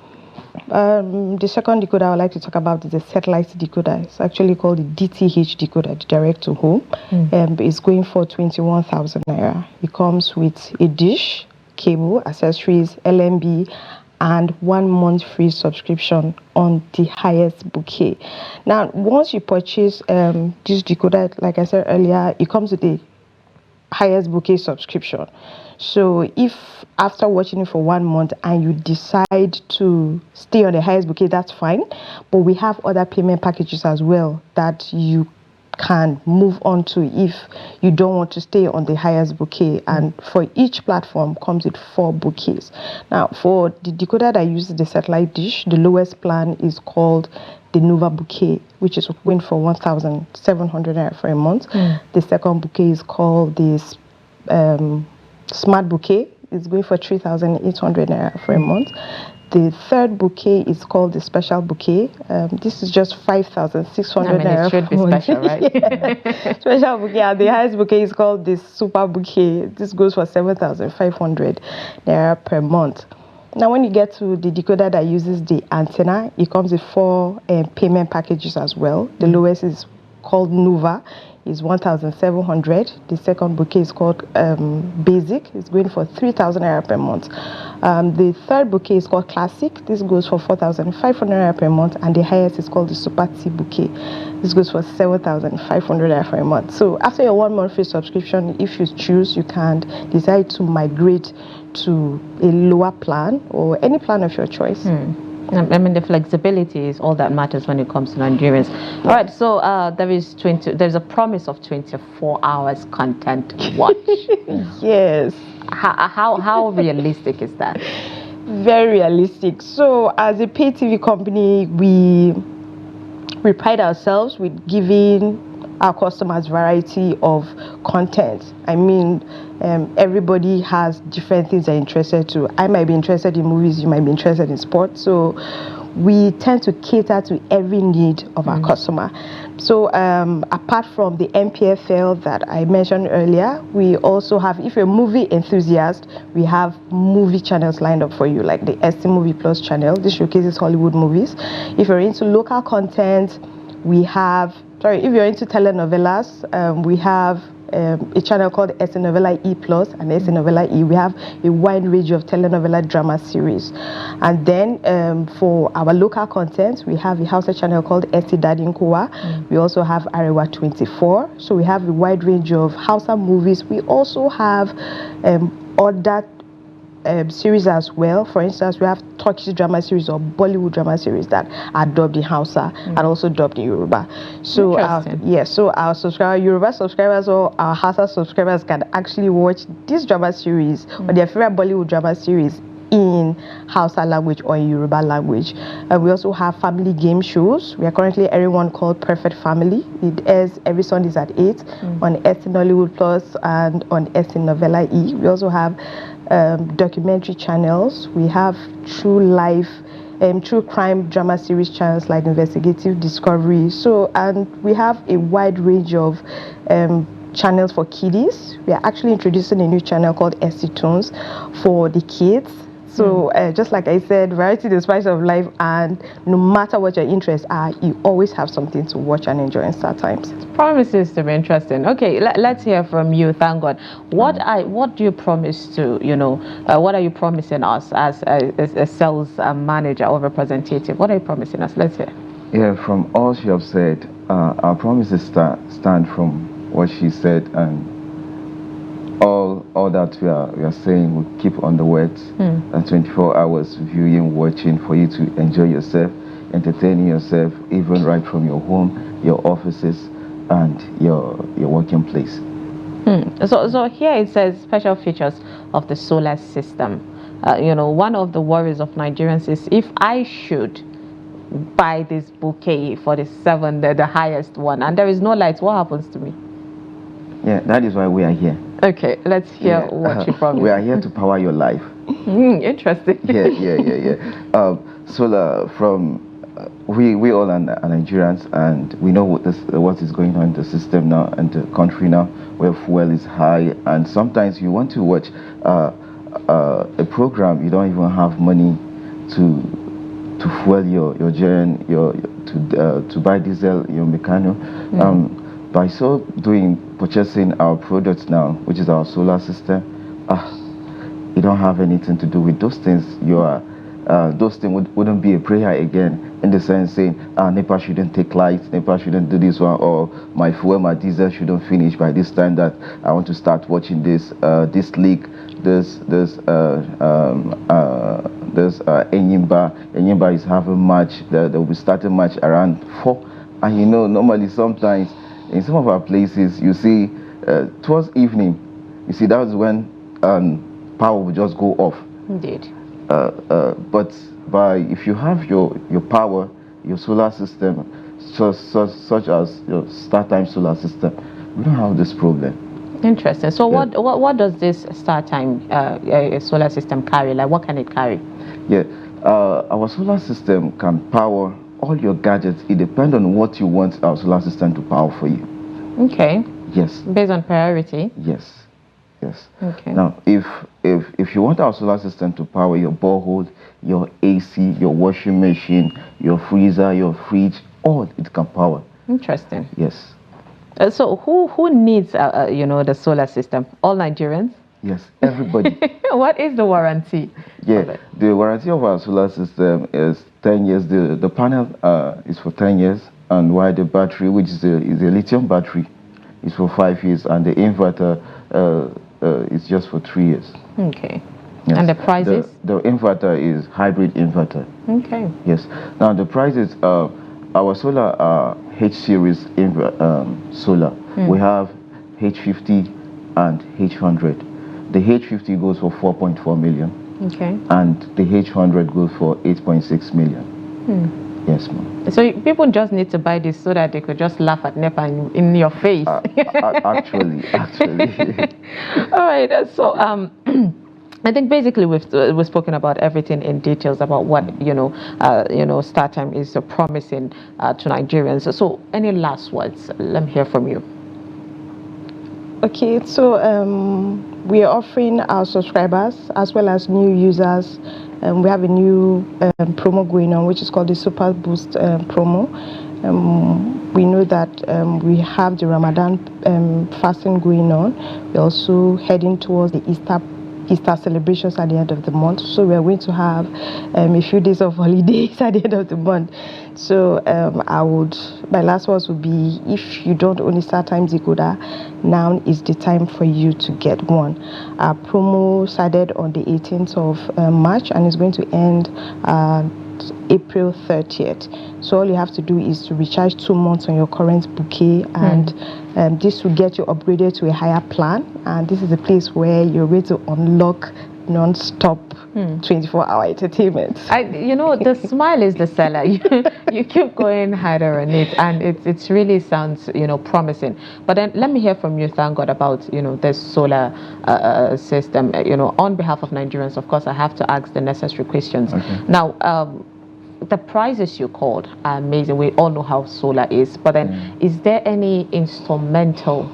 The second decoder I would like to talk about is the satellite decoder. It's actually called the DTH decoder, the direct to home. It's going for 21,000 naira. It comes with a dish, cable, accessories, LMB, and 1 month free subscription on the highest bouquet. Now, once you purchase this decoder, like I said earlier, it comes with a highest bouquet subscription. So if after watching it for 1 month and you decide to stay on the highest bouquet, that's fine. But we have other payment packages as well that you can move on to if you don't want to stay on the highest bouquet, and for each platform comes with 4 bouquets. Now, for the decoder that uses the satellite dish, the lowest plan is called the Nova bouquet, which is going for 1,700 naira for a month. The second bouquet is called this smart bouquet. It's going for 3,800 naira for a month. The third bouquet is called the special bouquet. This is just 5,600 naira. It should be special, right? Yeah. Special bouquet. And the highest bouquet is called the super bouquet. This goes for 7,500 naira per month. Now, when you get to the decoder that uses the antenna, it comes with 4 payment packages as well. The lowest is called Nova, is 1,700. The second bouquet is called Basic. It's going for 3,000 naira per month. The third bouquet is called Classic. This goes for 4,500 naira per month. And the highest is called the Super T bouquet. This goes for 7,500 naira for a month. So after your 1 month free subscription, if you choose, you can decide to migrate to a lower plan or any plan of your choice. I mean, the flexibility is all that matters when it comes to Nigerians. All right, so there's a promise of 24 hours content watch. Yes. How realistic is that? Very realistic. So as a pay TV company, we pride ourselves with giving our customers variety of content. I mean, everybody has different things they're interested to. I might be interested in movies, you might be interested in sports. So we tend to cater to every need of our customer. So apart from the MPFL that I mentioned earlier, we also have, if you're a movie enthusiast, we have movie channels lined up for you, like the ST Movie Plus channel. This showcases Hollywood movies. If you're into local content, we have, if you're into telenovelas, we have a channel called ST Novela E Plus and ST Novela E. We have a wide range of telenovela drama series. And then for our local content, we have a Hausa channel called ST Daddy Nkowa. We also have Arewa 24. So we have a wide range of Hausa movies. We also have other series as well. For instance, we have Turkish drama series or Bollywood drama series that are dubbed in Hausa and also dubbed in Yoruba. So so our Yoruba subscribers or our Hausa subscribers can actually watch this drama series or their favorite Bollywood drama series in Hausa language or in Yoruba language. We also have family game shows. We are currently airing one called Perfect Family. It airs every Sundays at 8 on ST Nollywood Plus and on ST Novela E. We also have documentary channels. We have true crime drama series channels like Investigative Discovery. So, and we have a wide range of channels for kiddies. We are actually introducing a new channel called ST Tunes for the kids. So just like I said, variety is the spice of life, and no matter what your interests are, you always have something to watch and enjoy in StarTimes. Promises to be interesting. Okay, let's hear from you, Thankgod. What do you promise to, what are you promising us as a sales manager or representative? What are you promising us? Let's hear. Yeah, from all she have said, our promises stand from what she said, and all that we are saying will keep on the words. And 24 hours viewing, watching for you to enjoy yourself, entertaining yourself, even right from your home, your offices, and your working place. So here it says special features of the solar system. One of the worries of Nigerians is, if I should buy this bouquet for the highest one, and there is no lights, what happens to me? Yeah, that is why we are here. Okay, let's hear what you promised. We are here to power your life. Interesting. Yeah. Solar, from we all are Nigerians, and we know what is going on in the system now and the country now, where fuel is high, and sometimes you want to watch a program, you don't even have money to fuel your gen, to buy diesel, your mechano. By so doing, purchasing our products now, which is our solar system, you don't have anything to do with those things. You are those things wouldn't be a prayer again, in the sense saying, NEPA shouldn't take lights, NEPA shouldn't do this one, or my fuel, my diesel shouldn't finish by this time that I want to start watching this league, this Enyimba is having match, they'll be starting match around 4, and you know, normally sometimes in some of our places you see towards evening, you see that's when power will just go off. Indeed. But if you have your power, your solar system, such as your StarTime solar system, we don't have this problem. Interesting. So what does this StarTime solar system carry? Like, what can it carry? Yeah, our solar system can power all your gadgets. It depends on what you want our solar system to power for you. Okay. Yes. Based on priority. Yes. Yes. Okay. Now, if you want our solar system to power your borehole, your AC, your washing machine, your freezer, your fridge, all it can power. Interesting. Yes. So who needs the solar system? All Nigerians? Yes, everybody. What is the warranty? Yeah, the warranty of our solar system is 10 years. The panel is for 10 years, and while the battery, which is a lithium battery, is for 5 years, and the inverter is just for 3 years. Okay. Yes. And the prices? The inverter is hybrid inverter. Okay. Yes. Now the prices, our solar H series solar. We have H50 and H100. The H50 goes for 4.4 million. Okay. And the H100 goes for 8.6 million. Yes, ma'am. So people just need to buy this so that they could just laugh at NEPA in your face. Actually. All right. So I think basically we've spoken about everything in details about what StarTime is promising to Nigerians. So any last words? Let me hear from you. Okay, so we are offering our subscribers as well as new users. We have a new promo going on, which is called the Super Boost promo. We know that we have the Ramadan fasting going on. We're also heading towards the Easter celebrations at the end of the month, so we are going to have a few days of holidays at the end of the month. So my last words would be, if you don't own a StarTime decoder, now is the time for you to get one. Our promo started on the 18th of March and is going to end April 30th. So all you have to do is to recharge 2 months on your current bouquet, and this will get you upgraded to a higher plan. And this is a place where you're going to unlock non-stop 24-hour entertainment. The smile is the seller. You keep going harder on it, and it really sounds promising. But then let me hear from you, Thankgod, about this solar system. On behalf of Nigerians, of course, I have to ask the necessary questions. Okay. Now, the prices you called are amazing. We all know how solar is, but then is there any instrumental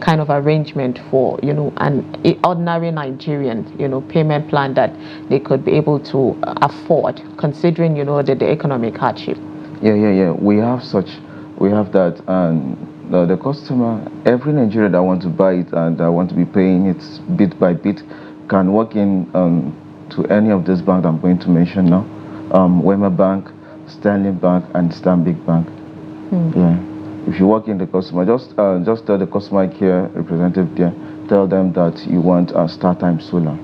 kind of arrangement for an ordinary Nigerian payment plan that they could be able to afford, considering the economic hardship? Yeah, we have that, and the customer, every Nigerian that want to buy it and want to be paying it bit by bit, can walk in to any of these banks I'm going to mention now. Wema Bank, Sterling Bank, and Stanbic Bank. Yeah. If you walk in the customer, just tell the customer care representative there, tell them that you want a StarTime solar.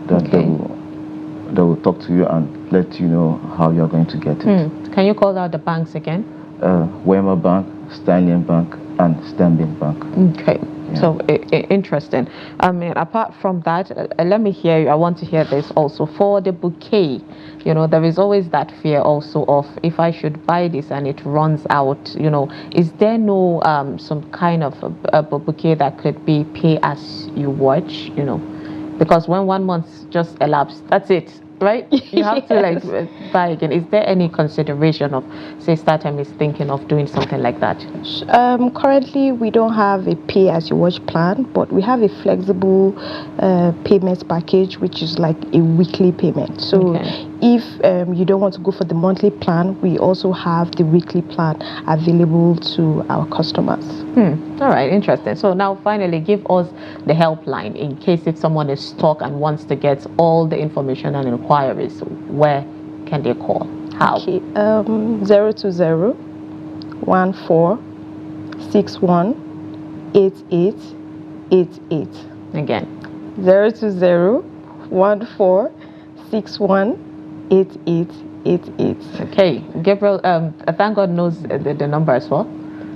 That they will talk to you and let you know how you're going to get it. Can you call out the banks again? Wema Bank, Sterling Bank, and Stanbic Bank. Okay. Yeah. So interesting. I mean, apart from that, let me hear you. I want to hear this also for the bouquet. There is always that fear also of, if I should buy this and it runs out. Is there no some kind of a bouquet that could be pay as you watch? Because when 1 month just elapsed, that's it. Right? You have to buy again. Is there any consideration of, say, StarTime is thinking of doing something like that? Currently, we don't have a pay-as-you-watch plan, but we have a flexible payments package, which is like a weekly payment. So if you don't want to go for the monthly plan, we also have the weekly plan available to our customers. All right, interesting. So now finally, give us the helpline in case if someone is stuck and wants to get all the information and inquiries. Where can they call? How? Okay, 020 1461 8888. Again. 020 1461 8888. Okay, Gabriel, Thankgod knows the number as well.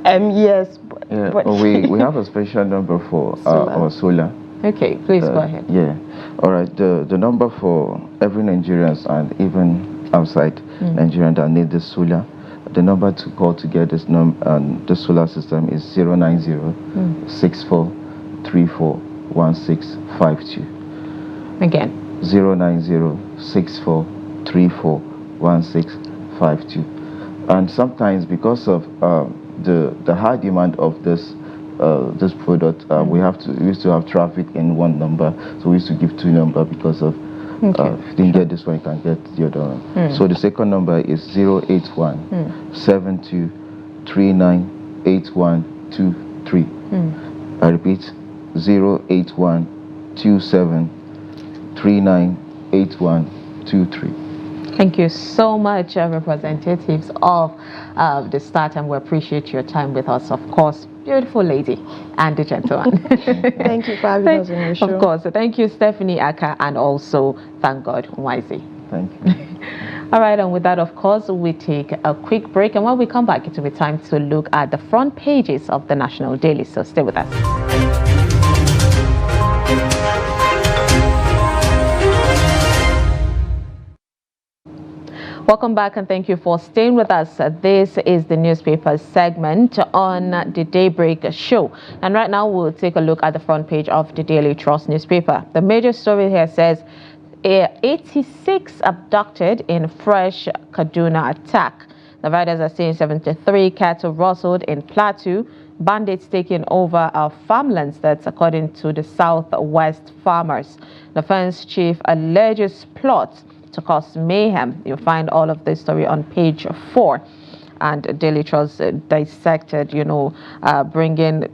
Yes. But we have a special number for our solar. Okay, please go ahead. Yeah. All right. The number for every Nigerians and even outside Nigerian that need the solar, the number to call to get this the solar system is 090 64 34 1652. Again. 090 64 34 1652. And sometimes because of the high demand of this product, we used to have traffic in one number, so we used to give two numbers because of if you didn't get this one, you can get the other one. So the second number is 081 72 39 8123. I repeat, 081 27 39 8123. Thank you so much, representatives of the Start, and we appreciate your time with us. Of course, beautiful lady and the gentleman. Thank you for having us on your show. Of course. So thank you, Stephenie, Akaa, and also Thankgod Nweazz. Thank you. All right, and with that, of course, we take a quick break, and when we come back, it will be time to look at the front pages of the national daily. So stay with us. Welcome back, and thank you for staying with us. This is the newspaper segment on the Daybreak show. And right now we'll take a look at the front page of the Daily Trust newspaper. The major story here says 86 abducted in fresh Kaduna attack. The writers are saying 73 cattle rustled in Plateau. Bandits taking over our farmlands, that's according to the Southwest farmers. The defense chief alleges plot to cause mayhem. You'll find all of this story on page 4. And Daily Trust dissected, bringing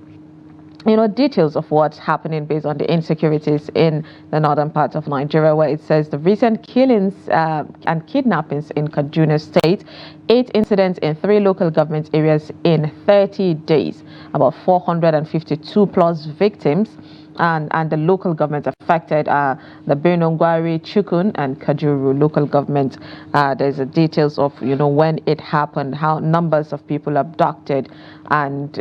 details of what's happening based on the insecurities in the northern part of Nigeria, where it says the recent killings and kidnappings in Kaduna State, 8 incidents in 3 local government areas in 30 days, about 452 plus victims. And the local government affected are the Benongwari, Chukun, and Kajuru local government. There's details of when it happened, how numbers of people abducted, and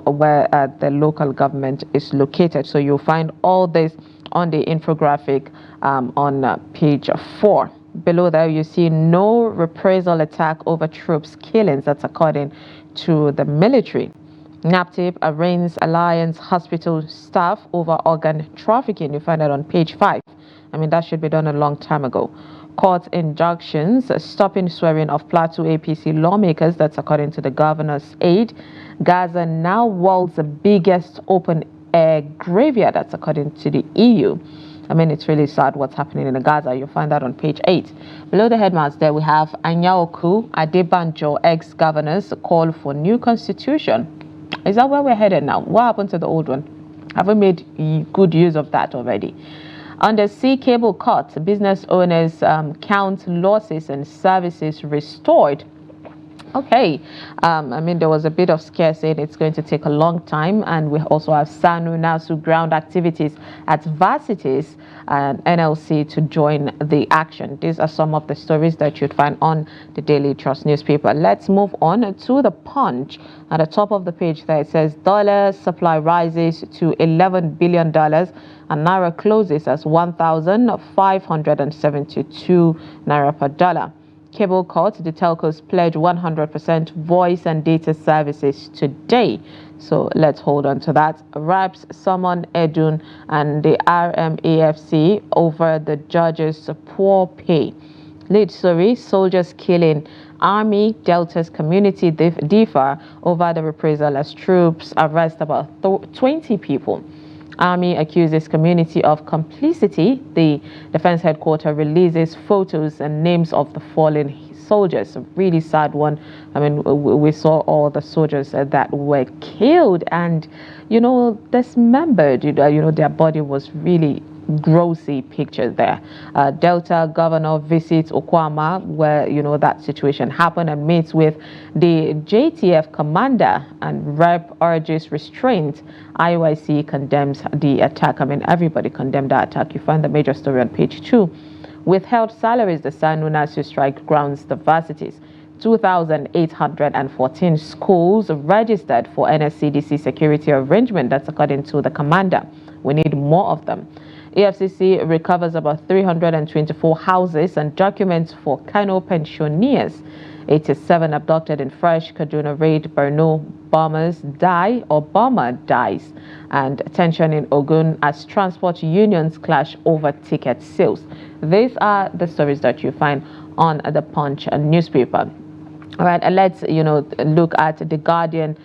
where the local government is located. So you'll find all this on the infographic on page 4. Below there, you see no reprisal attack over troops killings. That's according to the military. NAPTIP arraigns Alliance Hospital staff over organ trafficking. You find that on page 5. I mean, that should be done a long time ago. Court injunctions stopping swearing of Plateau APC lawmakers. That's according to the governor's aide. Gaza now world's biggest open-air graveyard. That's according to the EU. I mean, it's really sad what's happening in Gaza. You'll find that on page 8. Below the headlines there, we have Anyaoku, Adebanjo, ex-governors call for new constitution. Is that where we're headed now? What happened to the old one? Have we made good use of that already? Under sea cable cut, business owners count losses and services restored. Okay, I mean, there was a bit of scare saying it's going to take a long time, and we also have SANU, NASU ground activities at varsities and NLC to join the action. These are some of the stories that you'd find on the Daily Trust newspaper. Let's move on to the Punch. At the top of the page there, it says dollar supply rises to $11 billion and Naira closes as 1,572 Naira per dollar. Cable cut, the telcos pledge 100% voice and data services today. So let's hold on to that. RAPS summon Edun and the RMAFC over the judges' poor pay. Lead story, soldiers killing Army Delta's community differ over the reprisal as troops arrest about 20 people. Army accuses community of complicity. The defense headquarters releases photos and names of the fallen soldiers. A really sad one. I mean, we saw all the soldiers that were killed and, dismembered. Their body was really grossly pictured there. Delta governor visits Okwama, where that situation happened, and meets with the JTF commander, and Rep urges restraint. IYC condemns the attack. I mean, everybody condemned that attack. You find the major story on page 2. Withheld salaries, the Sanunasu strike grounds the varsities. 2,814 schools registered for NSCDC security arrangement. That's according to the commander. We need more of them. EFCC recovers about 324 houses and documents for Kano pensioners. 87 abducted in fresh Kaduna raid. Borno bomber dies. And tension in Ogun as transport unions clash over ticket sales. These are the stories that you find on the Punch newspaper. All right, let's look at the Guardian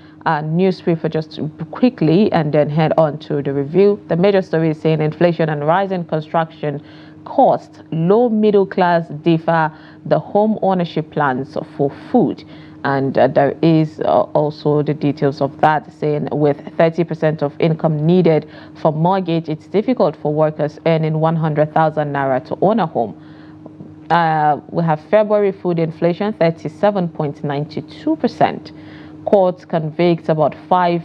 newspaper just quickly and then head on to the review. The major story is saying inflation and rising construction costs, low middle class differ the home ownership plans for food. And there is also the details of that, saying with 30% of income needed for mortgage, it's difficult for workers earning 100,000 naira to own a home. We have February food inflation, 37.92%. Courts convict about 5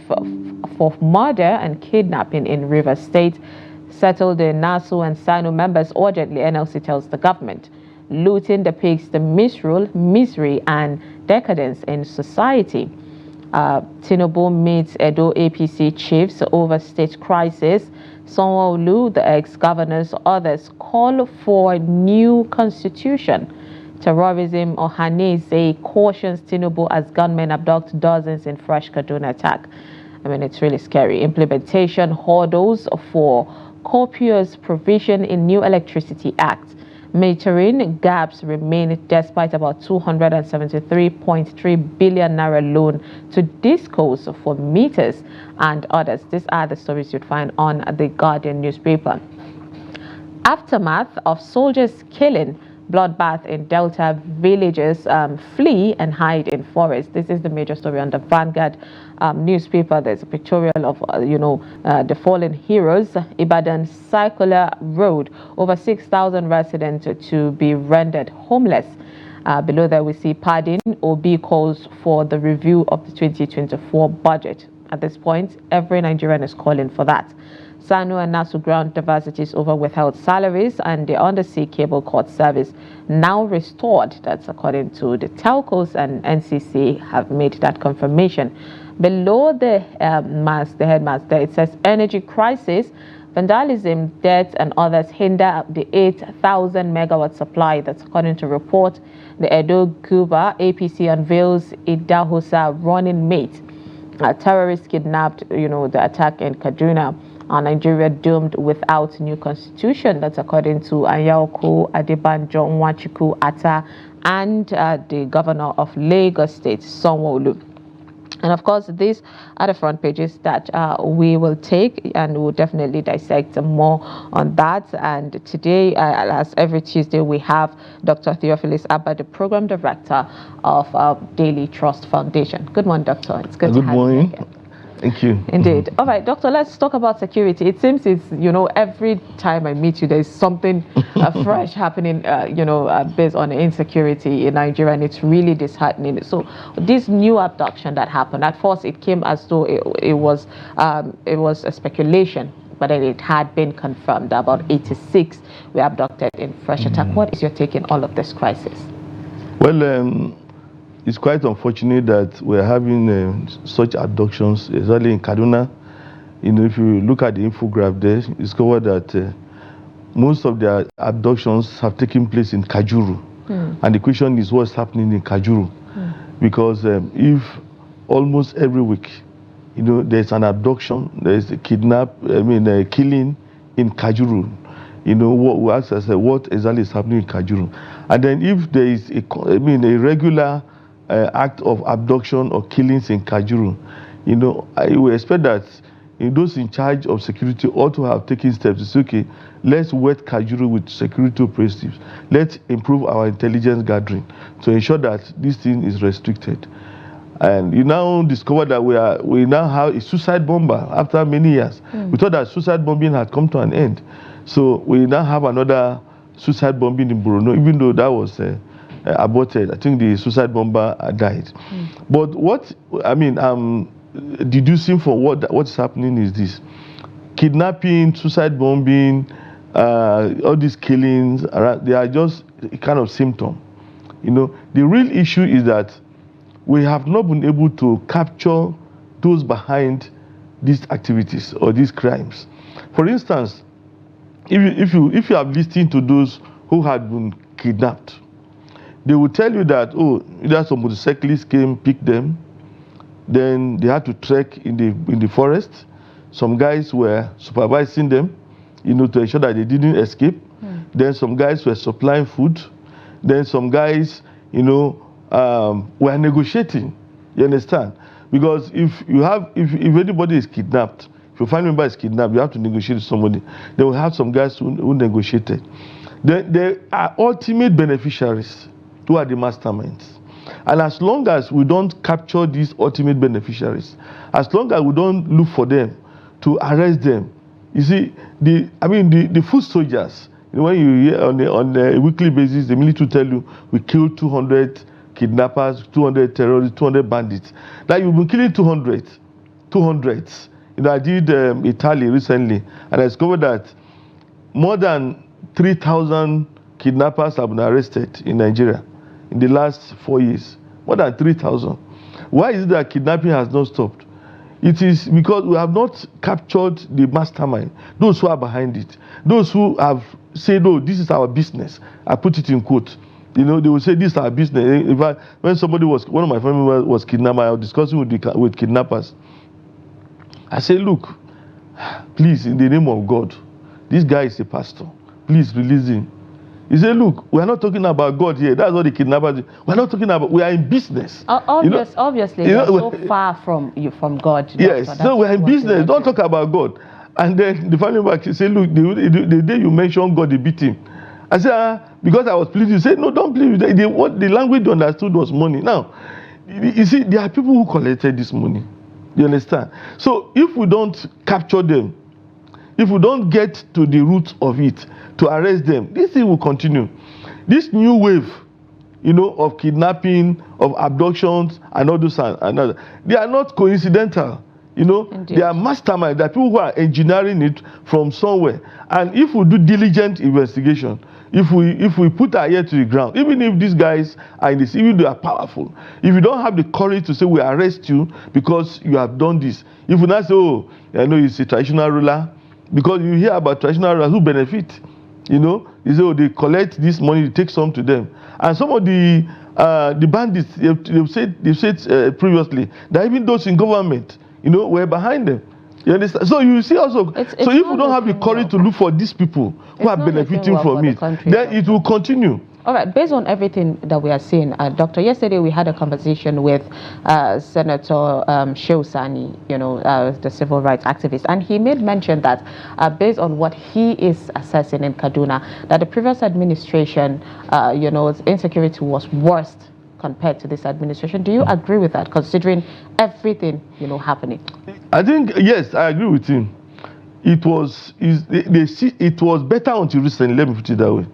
for murder and kidnapping in Rivers State. Settled the NASU and SANU members urgently, NLC tells the government. Looting depicts the misrule, misery, and decadence in society. Tinubu meets Edo APC chiefs over state crisis. Zonal, the ex-governors, others call for new constitution. Terrorism, Ohanese cautions Tinubu as gunmen abduct dozens in fresh Kaduna attack. I mean, it's really scary. Implementation hurdles for copious provision in new Electricity Act. Metering gaps remain despite about 273.3 billion naira loan to discos for meters and others. These are the stories you'd find on the Guardian newspaper. Aftermath of soldiers killing, bloodbath in Delta, villagers flee and hide in forest. This is the major story on the Thankgod newspaper. There's a pictorial of the fallen heroes. Ibadan Circular Road, over 6,000 residents to be rendered homeless. Below there we see padding. Obi calls for the review of the 2024 budget. At this point, every Nigerian is calling for that. SANU and NASU ground diversities over withheld salaries, and the undersea cable court service now restored. That's according to the telcos, and NCC have made that confirmation. Below the headmast there, it says energy crisis, vandalism, debt, and others hinder the 8,000 megawatt supply. That's according to report. The Edo Cuba APC unveils Idahosa running mate. Terrorists kidnapped, the attack in Kaduna. Nigeria doomed without new constitution. That's according to Ayaoko Adebanjo Nwachukwu Atta and the governor of Lagos State, Sanwo-Olu. And of course, these are the front pages that we will take, and we'll definitely dissect more on that. And today, as every Tuesday, we have Dr. Theophilus Abba, the program director of Daily Trust Foundation. Good morning, Doctor. It's good to have you again. Thank you. Indeed. All right, Doctor, let's talk about security. It seems it's, every time I meet you, there's something fresh happening, based on insecurity in Nigeria, and it's really disheartening. So this new abduction that happened, at first it came as though it was a speculation, but then it had been confirmed. About 86 were abducted in fresh attack. What is your take on all of this crisis? Well, it's quite unfortunate that we're having such abductions, especially in Kaduna. If you look at the infograph there, you discover that most of the abductions have taken place in Kajuru. And the question is what's happening in Kajuru. Because if almost every week, there's an abduction, there's a killing in Kajuru. We ask ourselves what exactly is happening in Kajuru. And then if there is a regular act of abduction or killings in Kajuru, I would expect that those in charge of security ought to have taken steps to say, okay, let's wet Kajuru with security operatives. Let's improve our intelligence gathering to ensure that this thing is restricted. And you now discover that we now have a suicide bomber after many years. We thought that suicide bombing had come to an end. So we now have another suicide bombing in Borno, even though that was aborted. I think the suicide bomber died. But what, I mean, deducing from what's happening is this: kidnapping, suicide bombing, all these killings, they are just a kind of symptom. You know, the real issue is that we have not been able to capture those behind these activities or these crimes. For instance, if you have listened to those who had been kidnapped, they will tell you that, oh, either some motorcyclists came, picked them, then they had to trek in the forest. Some guys were supervising them, you know, to ensure that they didn't escape. Then some guys were supplying food. Then some guys, you know, were negotiating. You understand? Because if anybody is kidnapped, if your family member is kidnapped, you have to negotiate with somebody. They will have some guys who negotiated. There are ultimate beneficiaries who are the masterminds. And as long as we don't capture these ultimate beneficiaries, as long as we don't look for them to arrest them, you see, the foot soldiers, you know, when you hear on a weekly basis, the military tell you we killed 200 kidnappers, 200 terrorists, 200 bandits. Like you've been killing 200. You know, I did Italy recently, and I discovered that more than 3,000 kidnappers have been arrested in Nigeria in the last 4 years. More than 3,000. Why is it that kidnapping has not stopped? It is because we have not captured the mastermind, those who are behind it, those who have said, "Oh, this is our business." I put it in quote. You know, they will say, "This is our business." In fact, when one of my family members was kidnapped, I was discussing with kidnappers. I said, "Look, please, in the name of God, this guy is a pastor. Please release him." He said, "Look, we are not talking about God here. That's what the kidnappers do. We are not talking about. We are in business." Obviously, you are so far from God. Yes, so we are in business. Don't talk about God. And then the family member said, "Look, the day you mentioned God, they beat him." I said, because I was pleading, he said, "No, don't plead." What the language they understood was money. Now, you see, there are people who collected this money. You understand? So if we don't capture them, if we don't get to the root of it, to arrest them, this thing will continue. This new wave, you know, of kidnapping, of abductions, and all those and they are not coincidental. You know, Indeed. They are masterminds. There are people who are engineering it from somewhere. And if we do diligent investigation, if we put our ear to the ground, even if these guys are in this, even if they are powerful, if you don't have the courage to say we arrest you because you have done this, if you not say, "Oh, I know it's a traditional ruler," because you hear about traditional rulers who benefit, you know, you say, "Oh, they collect this money, they take some to them," and some of the bandits they've said previously that even those in government, you know, were behind them. You understand? So you see also, so if we don't have the courage to look for these people who are benefiting from it, then it will continue. All right, based on everything that we are seeing, Doctor, yesterday we had a conversation with Senator Shehu Sani, you know, the civil rights activist, and he made mention that based on what he is assessing in Kaduna, that the previous administration, you know, insecurity was worse compared to this administration. Do you agree with that, considering everything, you know, happening? I think, yes, I agree with him. It was better until recently, let me put it that way.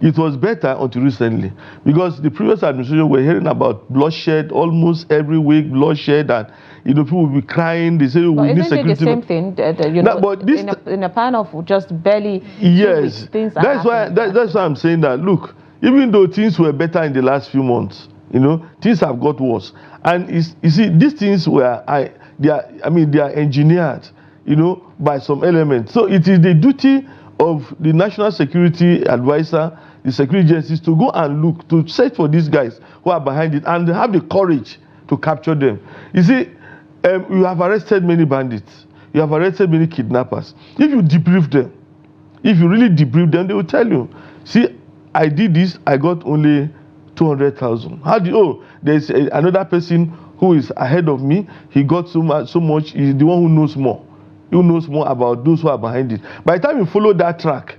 It was better until recently, because the previous administration were hearing about bloodshed almost every week, bloodshed, and you know, people will be crying. They say, "We need security." Isn't it the same thing? You know, but this in a pan of just barely. Yes, things that's why I'm saying that. Look, even though things were better in the last few months, you know, things have got worse. And you see, these things they are engineered, you know, by some elements. So it is the duty of the National Security Advisor, the security agencies, to go and look, to search for these guys who are behind it, and have the courage to capture them. You see, you have arrested many bandits. You have arrested many kidnappers. If you debrief them, if you really debrief them, they will tell you, "See, I did this, I got only 200,000. There's another person who is ahead of me. He got so much. He's the one who knows more. who knows more about those who are behind it. By the time you follow that track,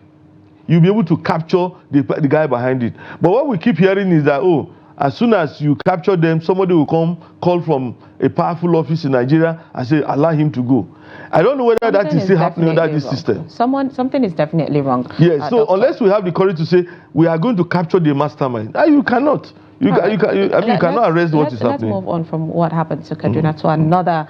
you'll be able to capture the guy behind it. But what we keep hearing is that, oh, as soon as you capture them, somebody will come, call from a powerful office in Nigeria and say, allow him to go. I don't know whether that is still happening under this system. Something is definitely wrong. Yes, so unless we have the courage to say, we are going to capture the mastermind, you cannot. You cannot arrest what is happening. Let's move on from what happened to Kaduna to another,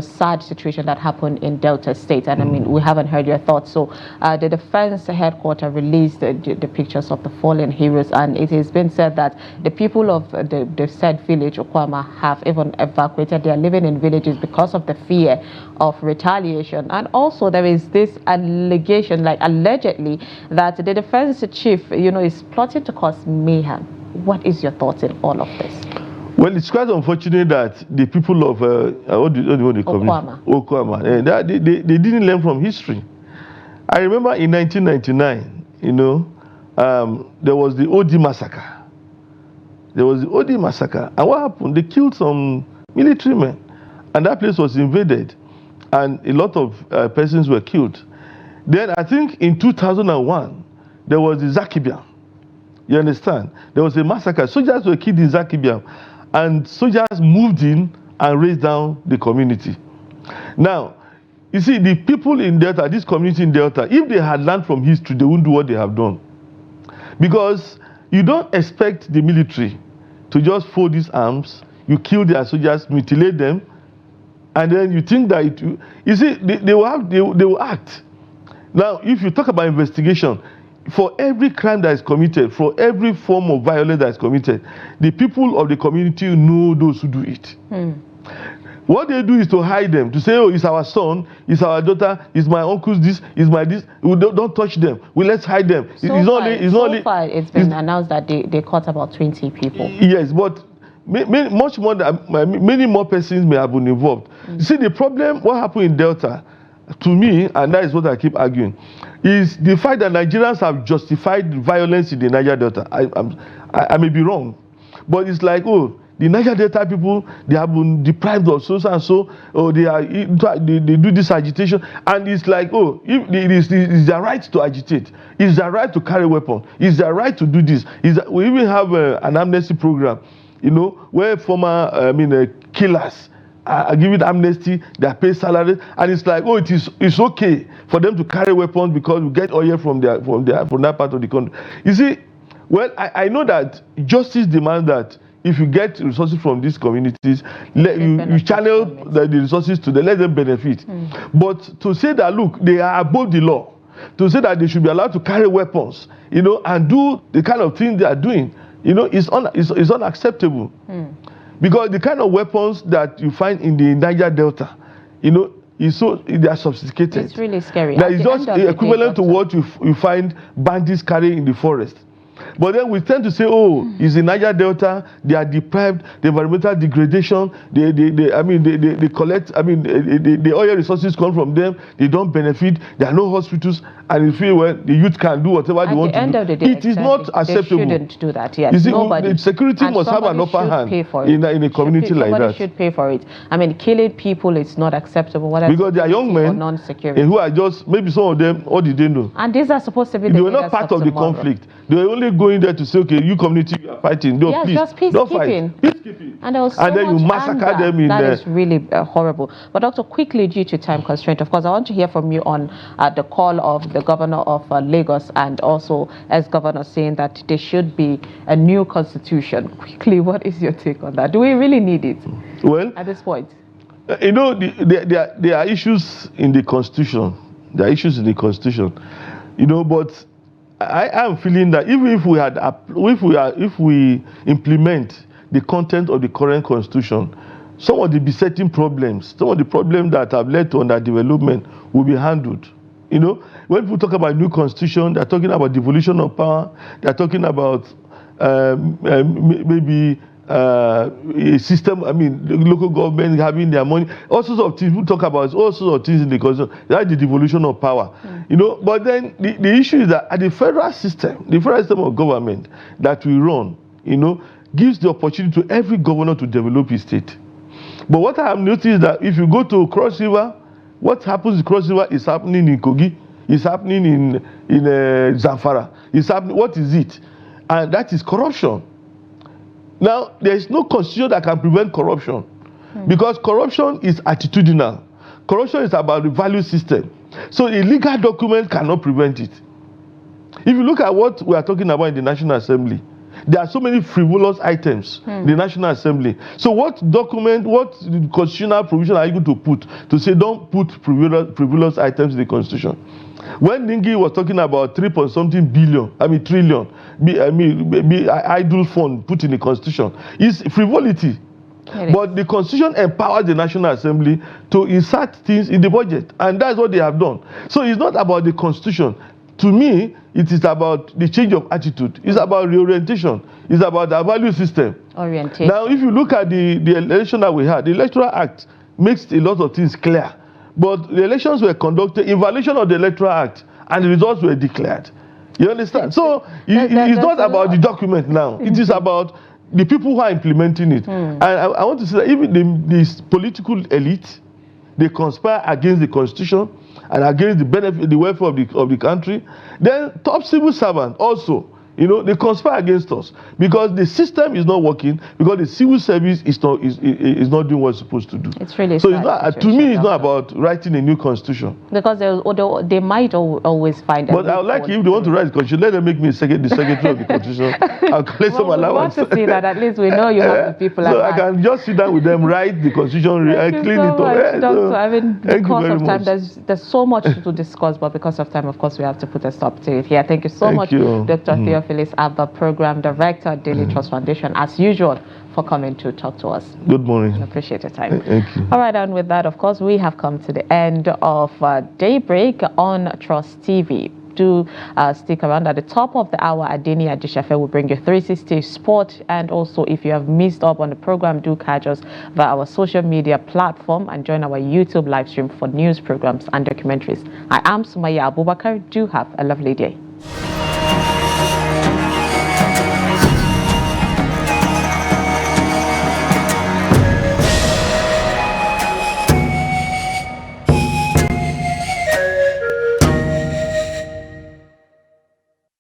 sad situation that happened in Delta State. And I mean, we haven't heard your thoughts. So the defense headquarters released the pictures of the fallen heroes, and it has been said that the people of the said village, Okwama, have even evacuated. They are living in villages because of the fear of retaliation. And also there is this allegation, like allegedly, that the defense chief, is plotting to cause mayhem. What is your thoughts in all of this? Well, it's quite unfortunate that the people of Okwama, they didn't learn from history. I remember in 1999, there was the OD massacre. And what happened? They killed some military men, and that place was invaded, and a lot of persons were killed. Then I think in 2001, there was the Zakibiam. You understand? There was a massacre. Soldiers were killed in Zakibiam, and soldiers moved in and raised down the community. Now, you see, the people in Delta, this community in Delta, if they had learned from history, they wouldn't do what they have done. Because you don't expect the military to just fold these arms, you kill their soldiers, mutilate them, and then you think that you see, they will act. Now, if you talk about investigation, for every crime that is committed, for every form of violence that is committed, the people of the community know those who do it. What they do is to hide them, to say, oh, it's our son, it's our daughter, it's my uncle's this, it's my this. We don't touch them. Let's hide them. So far, it's been announced that they caught about 20 people. Yes, but much more than many more persons may have been involved. You see, the problem, what happened in Delta, to me, and that is what I keep arguing, is the fact that Nigerians have justified violence in the Niger Delta. I may be wrong, but it's like, oh, the Niger Delta people, they have been deprived of so and so, or they do this agitation, and it's like, oh, it's their right to agitate, it's their right to carry weapons, it's their right to do this. We even have an amnesty program, where former killers are given amnesty, they are paid salaries, and it's like, oh, it's okay for them to carry weapons because we get oil from that part of the country. You see, well, I know that justice demands that if you get resources from these communities, you channel the resources to them, let them benefit. But to say that, look, they are above the law, to say that they should be allowed to carry weapons, and do the kind of thing they are doing, is unacceptable. Because the kind of weapons that you find in the Niger Delta, they are sophisticated. It's really scary. That is just equivalent to what you find bandits carrying in the forest. But then we tend to say, oh, it's the Niger Delta, they are deprived, the environmental degradation, they collect, the oil resources come from them, they don't benefit, there are no hospitals, and you feel, well, the youth can do whatever they want to do. At the end of the day, it is not acceptable. They shouldn't do that, yes. You see, the security must have an upper hand in a community like that. Somebody should pay for it. Killing people is not acceptable. Because they are young men who are just, maybe some of them, what did they know? And these are supposed to be they were not part of the conflict. They were only going there to say, okay, you community, you are fighting. No, please, just peacekeeping. Don't fight. Peacekeeping. And there was and then you massacre them in there. That is really horrible. But Doctor, quickly, due to time constraint, of course, I want to hear from you on the call of the governor of Lagos and also as governor saying that there should be a new constitution. Quickly, what is your take on that? Do we really need it? Well, at this point, there are issues in the constitution. There are issues in the constitution, but I am feeling that even if we implement the content of the current constitution, some of the besetting problems, some of the problems that have led to underdevelopment will be handled. When people talk about new constitution, they're talking about devolution of power, they're talking about maybe a system, the local government having their money, all sorts of things. People talk about all sorts of things in the constitution. That's the devolution of power. But then the issue is that at the federal system of government that we run, gives the opportunity to every governor to develop his state. But what I have noticed is that if you go to Cross River, What happens in Cross River is happening in Kogi, is happening in Zamfara. Is happening. What is it? And that is corruption. Now, there is no constitution that can prevent corruption, because corruption is attitudinal. Corruption is about the value system. So a legal document cannot prevent it. If you look at what we are talking about in the National Assembly, there are so many frivolous items in the National Assembly. So what document, what constitutional provision are you going to put to say don't put frivolous items in the Constitution? When Ningi was talking about 3-point-something billion, trillion, idle fund put in the Constitution, it's frivolity. But the Constitution empowers the National Assembly to insert things in the budget, and that's what they have done. So it's not about the Constitution. To me, it is about the change of attitude. It's about reorientation. It's about the value system. Orientation. Now, if you look at the election that we had, the Electoral Act makes a lot of things clear. But the elections were conducted in violation of the Electoral Act, and the results were declared. You understand? So it's not about the document now. It is about the people who are implementing it. And I want to say that even this political elite, they conspire against the Constitution and against the benefit, the welfare of the country. Then top civil servants also, they conspire against us because the system is not working, because the civil service is not doing what it's supposed to do. It's really so. It's not, to me, it's not about writing a new constitution. Because they might always find. But I would like, if they want to write the constitution, let them make me the secretary of the constitution. I'll collect some allowance. We want to see that. At least we know you have the people. So I can just sit down with them, write the constitution, clean it up. Doctor, because of time, there's so much to discuss, but because of time, of course, we have to put a stop to it here. Thank you so much, Dr. Phyllis Abba, Program Director, Daily Trust Foundation, as usual, for coming to talk to us. Good morning. I appreciate your time. Thank you. All right, and with that, of course, we have come to the end of Daybreak on Trust TV. Do stick around. At the top of the hour, Adeni Adishafe will bring you 360 Sport, and also if you have missed up on the program, do catch us via our social media platform and join our YouTube live stream for news programs and documentaries. I am Sumaya Abubakar. Do have a lovely day.